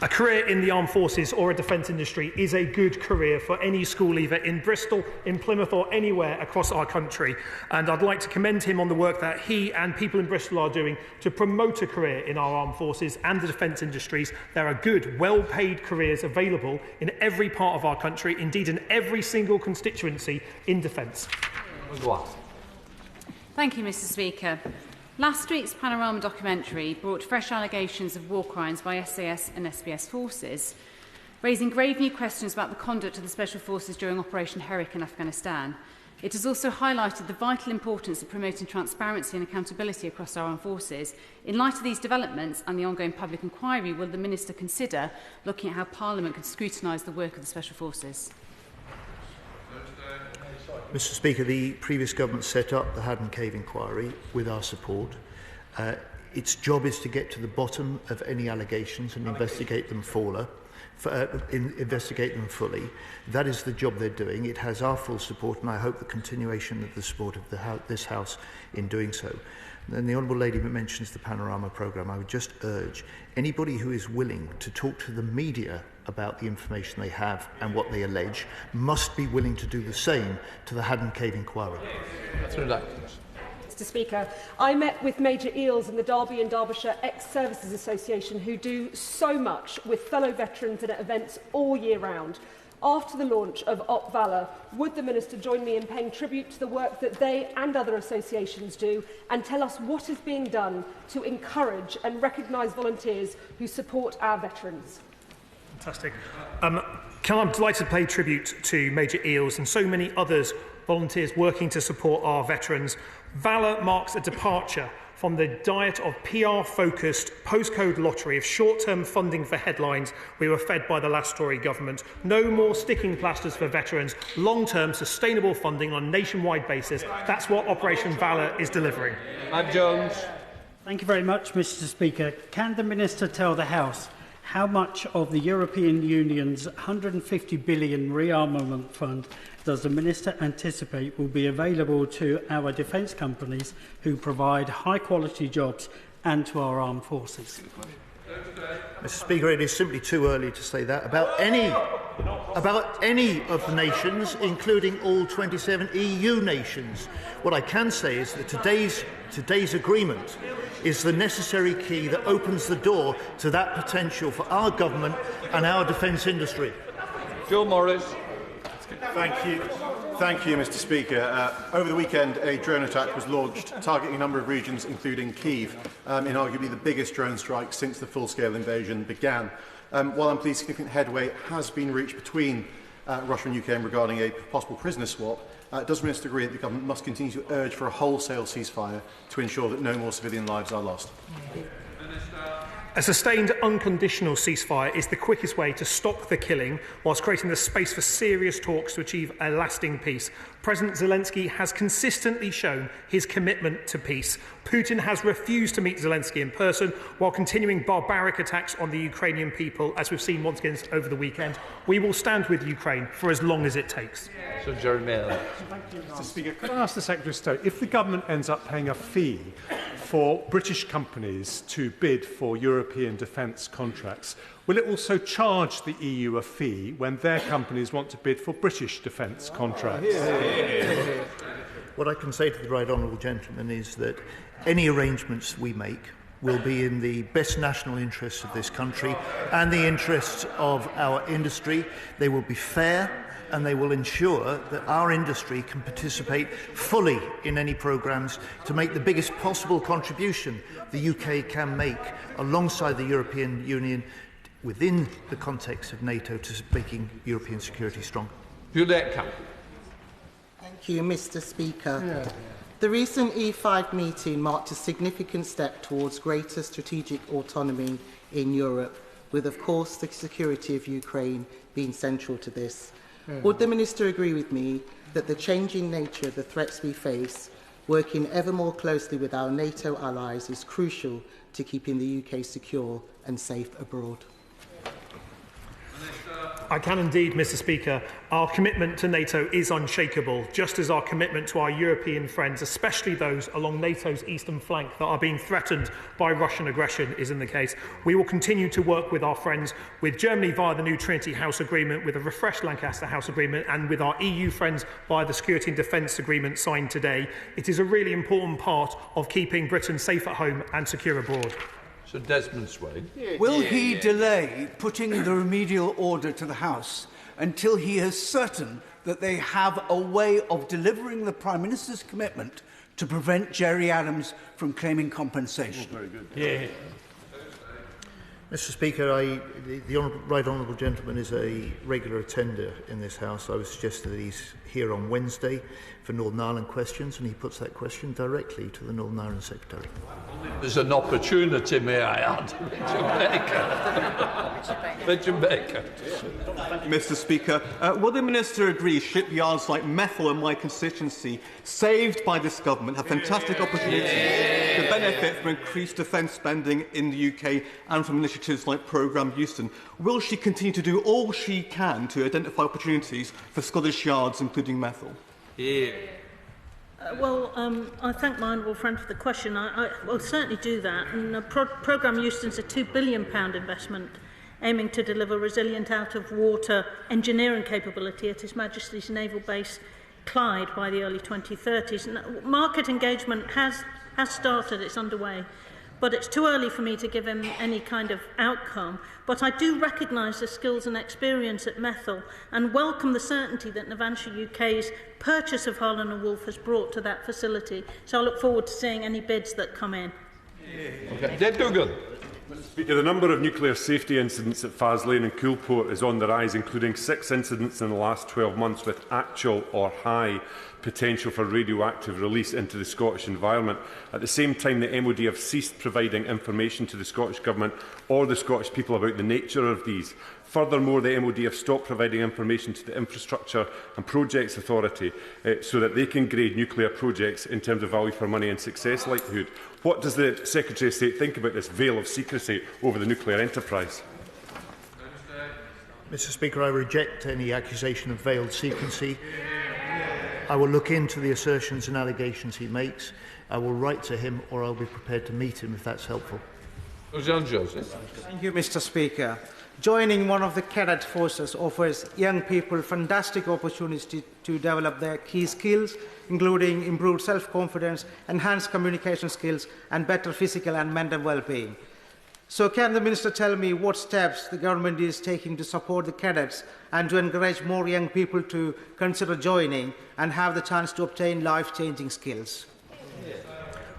A career in the armed forces or a defence industry is a good career for any school leaver in Bristol, in Plymouth or anywhere across our country. And I'd like to commend him on the work that he and people in Bristol are doing to promote a career in our armed forces and the defence industries. There are good, well-paid careers available in every part of our country, indeed in every single constituency in defence. Thank you, Mr. Speaker. Last week's Panorama documentary brought fresh allegations of war crimes by SAS and SBS forces, raising grave new questions about the conduct of the Special Forces during Operation Helik in Afghanistan. It has also highlighted the vital importance of promoting transparency and accountability across our armed forces. In light of these developments and the ongoing public inquiry, will the Minister consider looking at how Parliament could scrutinise the work of the Special Forces? Mr. Speaker, the previous government set up the Haddon Cave inquiry with our support. Its job is to get to the bottom of any allegations and investigate them fully. That is the job they're doing. It has our full support, and I hope the continuation of the support of this House in doing so. And the Honourable Lady mentions the Panorama programme. I would just urge anybody who is willing to talk to the media about the information they have and what they allege must be willing to do the same to the Haddon Cave inquiry. Mr. Speaker, I met with Major Eales and the Derby and Derbyshire Ex-Services Association, who do so much with fellow veterans and at events all year round. After the launch of Op Valour, would the Minister join me in paying tribute to the work that they and other associations do and tell us what is being done to encourage and recognise volunteers who support our veterans? Fantastic. I'm delighted to pay tribute to Major Eales and so many others, volunteers working to support our veterans. Valour marks a departure from the diet of PR-focused postcode lottery of short-term funding for headlines we were fed by the last Tory government. No more sticking plasters for veterans, long-term sustainable funding on a nationwide basis. That's what Operation Valour is delivering. Matt Jones. Thank you very much, Mr. Speaker. Can the Minister tell the House how much of the European Union's £150 billion rearmament fund does the Minister anticipate will be available to our defence companies who provide high-quality jobs and to our armed forces? Mr. Speaker, it is simply too early to say that about any of the nations, including all 27 EU nations. What I can say is that today's agreement is the necessary key that opens the door to that potential for our government and our defence industry. Joe Morris. Thank you, Mr. Speaker. Over the weekend, a drone attack was launched targeting a number of regions, including Kyiv, in arguably the biggest drone strike since the full-scale invasion began. While I'm pleased significant headway has been reached between Russia and Ukraine regarding a possible prisoner swap, does the Minister agree that the government must continue to urge for a wholesale ceasefire to ensure that no more civilian lives are lost? A sustained, unconditional ceasefire is the quickest way to stop the killing whilst creating the space for serious talks to achieve a lasting peace. President Zelensky has consistently shown his commitment to peace. Putin has refused to meet Zelensky in person while continuing barbaric attacks on the Ukrainian people, as we've seen once again over the weekend. We will stand with Ukraine for as long as it takes. So, Jeremy. Mr. Speaker, could I ask the Secretary of State, if the government ends up paying a fee for British companies to bid for European defence contracts, will it also charge the EU a fee when their companies want to bid for British defence contracts? What I can say to the right honourable gentleman is that any arrangements we make will be in the best national interests of this country and the interests of our industry. They will be fair, and they will ensure that our industry can participate fully in any programmes to make the biggest possible contribution the UK can make alongside the European Union within the context of NATO to making European security stronger. Thank you, Mr. Speaker. The recent E5 meeting marked a significant step towards greater strategic autonomy in Europe, with, of course, the security of Ukraine being central to this. Would the Minister agree with me that the changing nature of the threats we face, working ever more closely with our NATO allies, is crucial to keeping the UK secure and safe abroad? I can indeed, Mr. Speaker. Our commitment to NATO is unshakable, just as our commitment to our European friends, especially those along NATO's eastern flank that are being threatened by Russian aggression, is in the case. We will continue to work with our friends, with Germany via the new Trinity House Agreement, with a refreshed Lancaster House Agreement, and with our EU friends via the Security and Defence Agreement signed today. It is a really important part of keeping Britain safe at home and secure abroad. So Desmond Swain. Will he delay putting the remedial order to the House until he is certain that they have a way of delivering the Prime Minister's commitment to prevent Jerry Adams from claiming compensation? Very good. Mr. Speaker, the right honourable gentleman is a regular attender in this House. I would suggest that he's here on Wednesday for Northern Ireland questions, and he puts that question directly to the Northern Ireland Secretary. There's an opportunity, may I add. Richard Baker. Thank you, Mr. Speaker. Will the Minister agree shipyards like Methil in my constituency, saved by this government, have fantastic opportunities to benefit from increased defence spending in the UK and from initiatives like Programme Euston? Will she continue to do all she can to identify opportunities for Scottish yards, including Methil? I thank my honourable friend for the question. I will certainly do that. And Programme Euston's a £2 billion investment aiming to deliver resilient out-of-water engineering capability at His Majesty's Naval Base Clyde by the early 2030s. And market engagement has started, it's underway. But it's too early for me to give him any kind of outcome. But I do recognise the skills and experience at Methil and welcome the certainty that Navantia UK's purchase of Harland and Wolff has brought to that facility. So I look forward to seeing any bids that come in. Deb Duggan. Mr. Speaker, the number of nuclear safety incidents at Faslane and Coolport is on the rise, including 6 incidents in the last 12 months with actual or high potential for radioactive release into the Scottish environment. At the same time, the MOD have ceased providing information to the Scottish Government or the Scottish people about the nature of these. Furthermore, the MOD have stopped providing information to the Infrastructure and Projects Authority so that they can grade nuclear projects in terms of value for money and success likelihood. What does the Secretary of State think about this veil of secrecy over the nuclear enterprise? Mr. Speaker, I reject any accusation of veiled secrecy. I will look into the assertions and allegations he makes. I will write to him, or I'll be prepared to meet him if that's helpful. Joseph. Thank you, Mr. Speaker. Joining one of the cadet forces offers young people fantastic opportunities to develop their key skills, including improved self-confidence, enhanced communication skills, and better physical and mental well-being. So can the Minister tell me what steps the government is taking to support the cadets and to encourage more young people to consider joining and have the chance to obtain life-changing skills?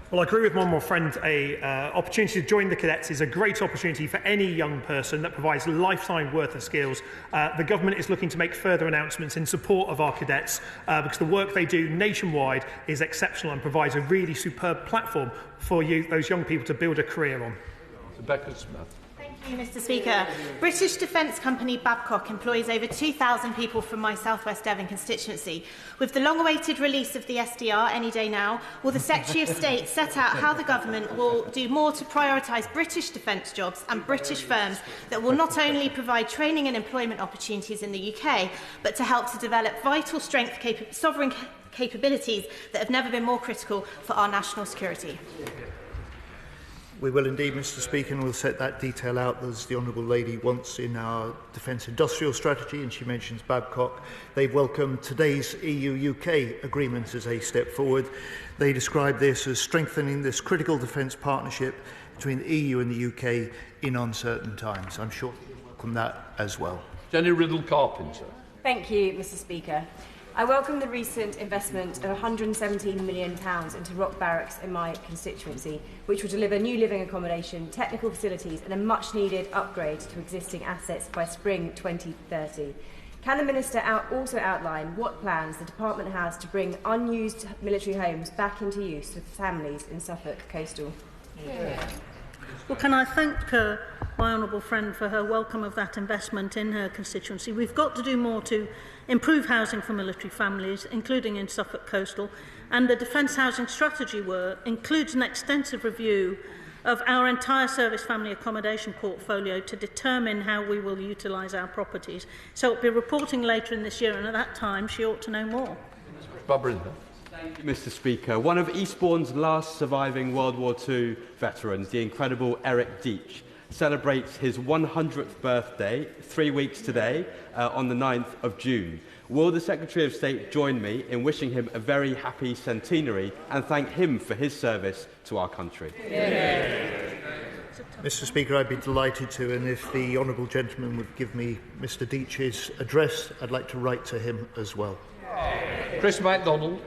Well, I agree with my friend. An opportunity to join the cadets is a great opportunity for any young person that provides a lifetime worth of skills. The government is looking to make further announcements in support of our cadets because the work they do nationwide is exceptional and provides a really superb platform for those young people to build a career on. Rebecca Smith. Thank Thank you, Mr. Speaker. British defence company Babcock employs over 2,000 people from my South West Devon constituency. With the long-awaited release of the SDR any day now, will the Secretary of State set out how the government will do more to prioritise British defence jobs and British firms that will not only provide training and employment opportunities in the UK, but to help to develop vital sovereign capabilities that have never been more critical for our national security? We will indeed, Mr. Speaker, and we'll set that detail out as the Honourable Lady wants in our Defence Industrial Strategy, and she mentions Babcock. They've welcomed today's EU-UK agreement as a step forward. They describe this as strengthening this critical defence partnership between the EU and the UK in uncertain times. I'm sure you'll welcome that as well. Jenny Riddle-Carpenter. Thank you, Mr. Speaker. I welcome the recent investment of £117 million into Rock Barracks in my constituency, which will deliver new living accommodation, technical facilities and a much-needed upgrade to existing assets by spring 2030. Can the Minister also outline what plans the Department has to bring unused military homes back into use for families in Suffolk coastal? Well, can I thank my honourable friend for her welcome of that investment in her constituency. We've got to do more to improve housing for military families, including in Suffolk coastal, and the Defence Housing Strategy work includes an extensive review of our entire service family accommodation portfolio to determine how we will utilise our properties. So it'll be reporting later in this year, and at that time she ought to know more. Thank you, Mr. Speaker. One of Eastbourne's last surviving World War II veterans, the incredible Eric Dyke, celebrates his 100th birthday 3 weeks today, on the 9th of June. Will the Secretary of State join me in wishing him a very happy centenary and thank him for his service to our country? Mr. Speaker, I'd be delighted to, and if the honourable gentleman would give me Mr. Dyke's address, I'd like to write to him as well. Chris MacDonald.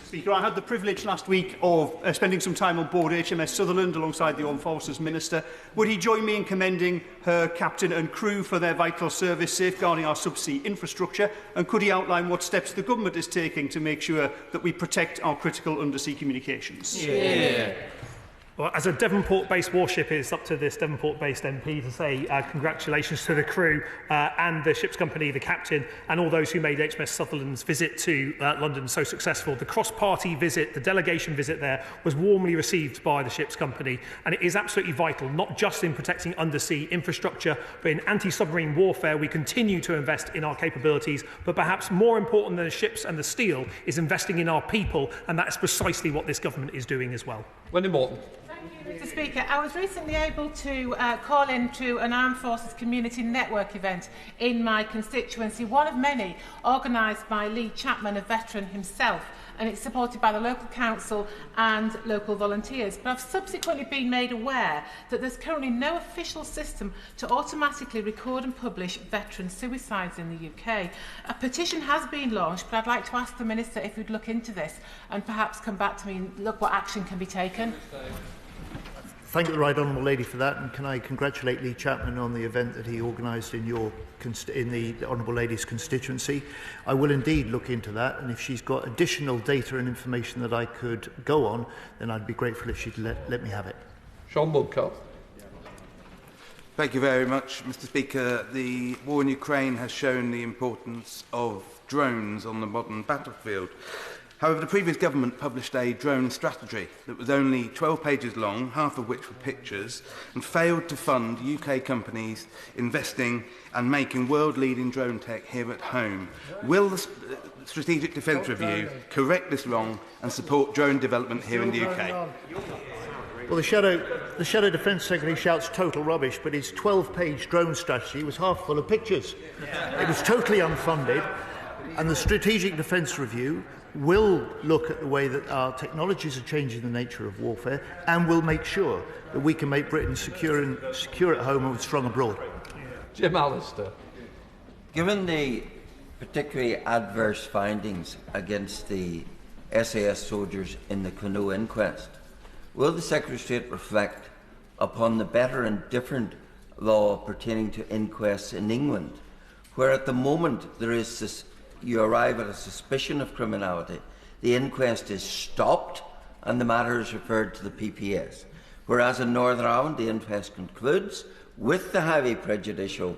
Speaker, I had the privilege last week of spending some time on board HMS Sutherland alongside the Armed Forces Minister. Would he join me in commending her captain and crew for their vital service safeguarding our subsea infrastructure? And could he outline what steps the government is taking to make sure that we protect our critical undersea communications? Well, as a Devonport-based warship, it's up to this Devonport-based MP to say congratulations to the crew and the ship's company, the captain, and all those who made HMS Sutherland's visit to London so successful. The cross-party visit, the delegation visit there, was warmly received by the ship's company, and it is absolutely vital, not just in protecting undersea infrastructure, but in anti-submarine warfare. We continue to invest in our capabilities, but perhaps more important than the ships and the steel is investing in our people, and that is precisely what this government is doing as well. Wendy Morton. Mr. Speaker, I was recently able to call into an Armed Forces Community Network event in my constituency, one of many organised by Lee Chapman, a veteran himself, and it's supported by the local council and local volunteers. But I've subsequently been made aware that there's currently no official system to automatically record and publish veteran suicides in the UK. A petition has been launched, but I'd like to ask the Minister if he'd look into this and perhaps come back to me and look what action can be taken. Thank the Right Honourable Lady for that, and can I congratulate Lee Chapman on the event that he organised in the Honourable Lady's constituency. I will indeed look into that, and if she's got additional data and information that I could go on, then I'd be grateful if she'd let me have it. Sean Woodcock. Thank you very much, Mr. Speaker. The war in Ukraine has shown the importance of drones on the modern battlefield. However, the previous government published a drone strategy that was only 12 pages long, half of which were pictures, and failed to fund UK companies investing and making world-leading drone tech here at home. Will the Strategic Defence Review correct this wrong and support drone development here in the UK? Well, the Shadow Defence Secretary shouts total rubbish, but his 12-page drone strategy was half full of pictures. It was totally unfunded, and the Strategic Defence Review will look at the way that our technologies are changing the nature of warfare, and will make sure that we can make Britain secure at home and strong abroad. Jim Allister. Given the particularly adverse findings against the SAS soldiers in the Canoe inquest, will the Secretary of State reflect upon the better and different law pertaining to inquests in England, where at the moment there is you arrive at a suspicion of criminality, the inquest is stopped and the matter is referred to the PPS, Whereas in Northern Ireland, the inquest concludes with the highly prejudicial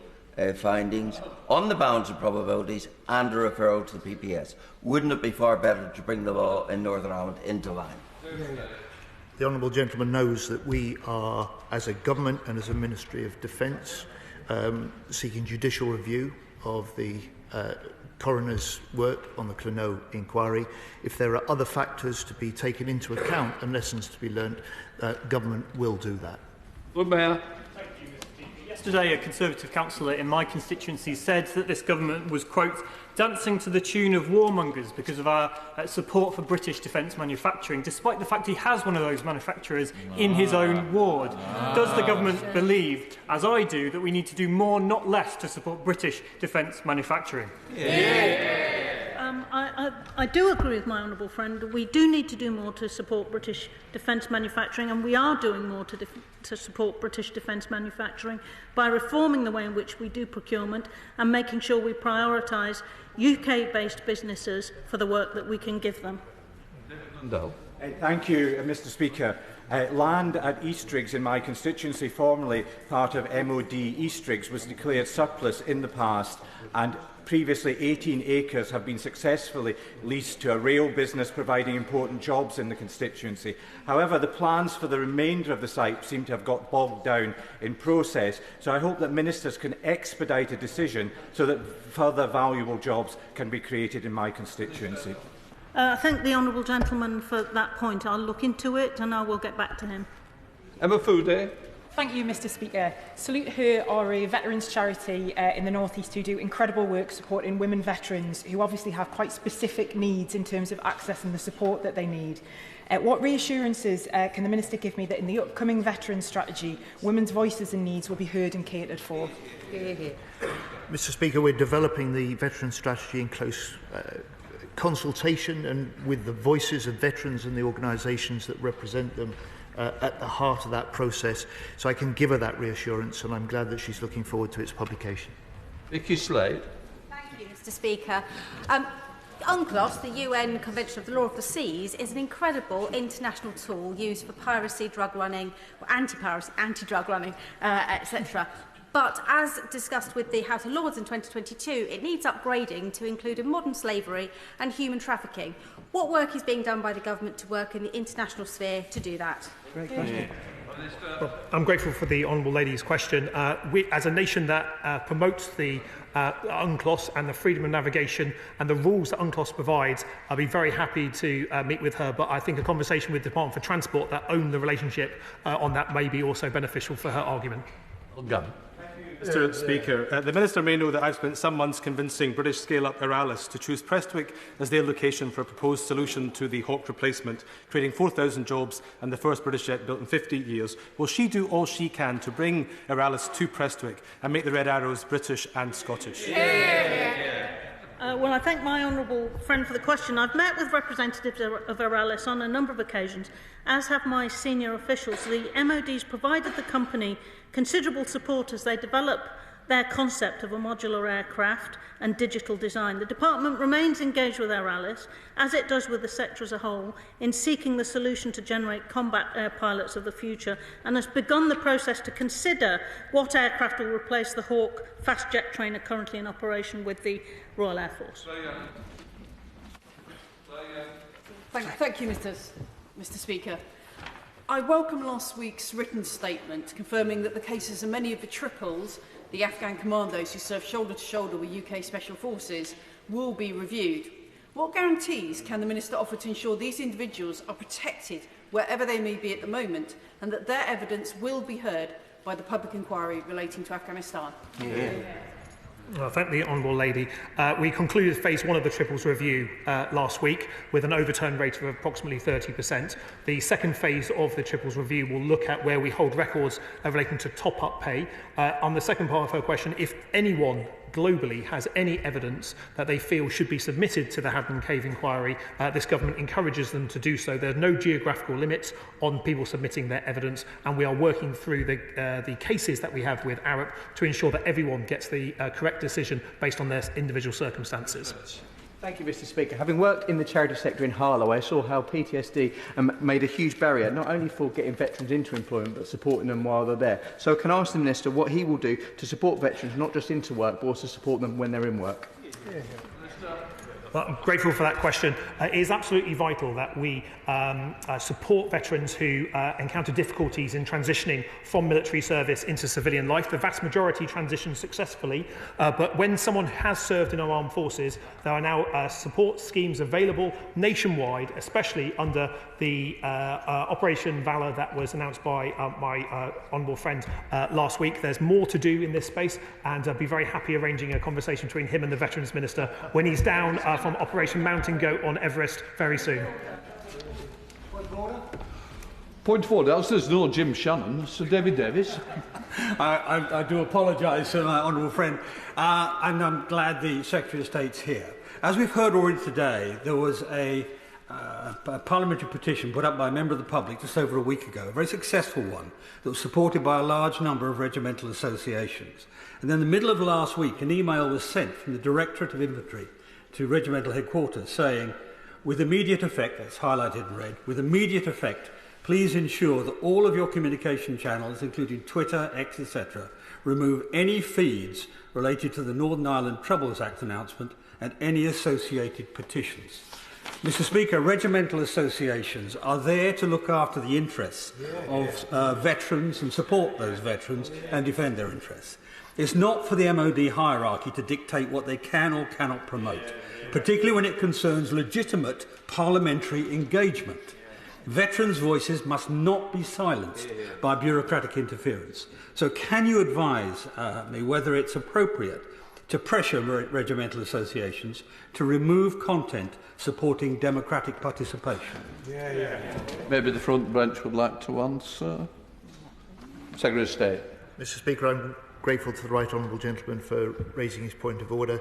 findings on the bounds of probabilities and a referral to the PPS. Wouldn't it be far better to bring the law in Northern Ireland into line? The honourable gentleman knows that we are, as a government and as a Ministry of Defence, seeking judicial review of the coroner's work on the Cluneau inquiry. If there are other factors to be taken into account and lessons to be learnt, government will do that. Lord Mayor. Yesterday, a Conservative councillor in my constituency said that this government was, quote, dancing to the tune of warmongers because of our support for British defence manufacturing, despite the fact he has one of those manufacturers in his own ward. Does the government believe, as I do, that we need to do more, not less, to support British defence manufacturing? I do agree with my honourable friend. We do need to do more to support British defence manufacturing, and we are doing more to support British defence manufacturing by reforming the way in which we do procurement and making sure we prioritise UK-based businesses for the work that we can give them. Thank you, Mr Speaker. Land at Eastriggs in my constituency, formerly part of MOD Eastriggs, was declared surplus in the past, and previously 18 acres have been successfully leased to a rail business providing important jobs in the constituency. However, the plans for the remainder of the site seem to have got bogged down in process, so I hope that ministers can expedite a decision so that further valuable jobs can be created in my constituency. I thank the honourable gentleman for that point. I'll look into it and I will get back to him. Emma Fude. Thank you, Mr Speaker. Salute Her are a veterans charity in the North East who do incredible work supporting women veterans who obviously have quite specific needs in terms of accessing the support that they need. What reassurances can the Minister give me that in the upcoming veterans strategy, women's voices and needs will be heard and catered for? Mr Speaker, we're developing the veterans strategy in close consultation and with the voices of veterans and the organisations that represent them at the heart of that process. So I can give her that reassurance, and I'm glad that she's looking forward to its publication. Vicky Slade. Thank you, Mr Speaker. UNCLOS, the UN Convention of the Law of the Seas, is an incredible international tool used for piracy, drug running, or anti-piracy, anti-drug running, etc. But as discussed with the House of Lords in 2022, it needs upgrading to include modern slavery and human trafficking. What work is being done by the government to work in the international sphere to do that? Great question. Well, I'm grateful for the honourable lady's question. We, as a nation that promotes the UNCLOS and the freedom of navigation and the rules that UNCLOS provides, I'll be very happy to meet with her, but I think a conversation with the Department for Transport that own the relationship on that may be also beneficial for her argument. Gun. Mr Speaker, the Minister may know that I've spent some months convincing British scale-up Eralis to choose Prestwick as their location for a proposed solution to the Hawk replacement, creating 4,000 jobs and the first British jet built in 50 years. Will she do all she can to bring Eralis to Prestwick and make the Red Arrows British and Scottish? Well, I thank my honourable friend for the question. I've met with representatives of Eralis on a number of occasions, as have my senior officials. The MOD's provided the company considerable support as they develop their concept of a modular aircraft and digital design. The department remains engaged with Eralis, as it does with the sector as a whole, in seeking the solution to generate combat air pilots of the future, and has begun the process to consider what aircraft will replace the Hawk fast jet trainer currently in operation with the Royal Air Force. Thank you, Mr Speaker. I welcome last week's written statement confirming that the cases of many of the triples, the Afghan commandos who serve shoulder to shoulder with UK Special Forces, will be reviewed. What guarantees can the Minister offer to ensure these individuals are protected wherever they may be at the moment, and that their evidence will be heard by the public inquiry relating to Afghanistan? Well, thank the honourable lady. We concluded phase 1 of the Triples review last week with an overturn rate of approximately 30%. The second phase of the Triples review will look at where we hold records relating to top-up pay. On the second part of her question, if anyone globally has any evidence that they feel should be submitted to the Haddon Cave inquiry, this government encourages them to do so. There are no geographical limits on people submitting their evidence, and we are working through the cases that we have with Arup to ensure that everyone gets the correct decision based on their individual circumstances. Thank you, Mr. Speaker. Having worked in the charity sector in Harlow, I saw how PTSD made a huge barrier, not only for getting veterans into employment, but supporting them while they're there. So can I ask the Minister what he will do to support veterans, not just into work, but also support them when they're in work? Well, I'm grateful for that question. It is absolutely vital that we support veterans who encounter difficulties in transitioning from military service into civilian life. The vast majority transition successfully, but when someone has served in our armed forces, there are now support schemes available nationwide, especially under the Operation Valour that was announced by my honourable friend last week. There's more to do in this space, and I'd be very happy arranging a conversation between him and the Veterans Minister when he's down from Operation Mountain Goat on Everest very soon. Point of order. Else there's no Jim Shannon. Sir David Davis. I do apologise to my honourable friend, and I'm glad the Secretary of State's here. As we've heard already today, there was a parliamentary petition put up by a member of the public just over a week ago, a very successful one, that was supported by a large number of regimental associations. And then in the middle of last week, an email was sent from the Directorate of Infantry to regimental headquarters saying, with immediate effect, that's highlighted in red, with immediate effect, please ensure that all of your communication channels, including Twitter, X, etc., remove any feeds related to the Northern Ireland Troubles Act announcement and any associated petitions. Mr. Speaker, regimental associations are there to look after the interests of veterans and support those veterans and defend their interests. It's not for the MOD hierarchy to dictate what they can or cannot promote, particularly when it concerns legitimate parliamentary engagement. Veterans' voices must not be silenced by bureaucratic interference. So can you advise me whether it's appropriate to pressure regimental associations to remove content supporting democratic participation? Maybe the front bench would like to answer. Secretary of State. Mr. Speaker, I'm grateful to the right honourable gentleman for raising his point of order.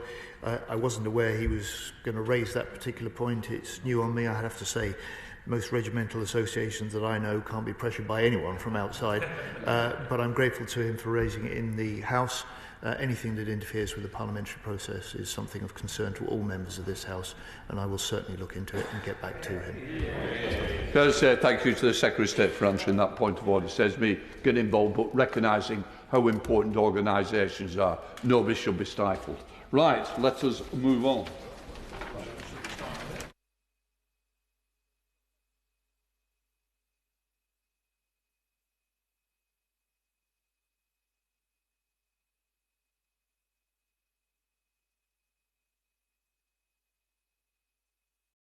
I wasn't aware he was going to raise that particular point. It's new on me, I have to say. Most regimental associations that I know can't be pressured by anyone from outside, but I'm grateful to him for raising it in the House. Anything that interferes with the parliamentary process is something of concern to all members of this House, and I will certainly look into it and get back to him. Can I say thank you to the Secretary of State for answering that point of order. It says me get involved, but recognising how important organisations are. Nobody should be stifled. Right, let us move on.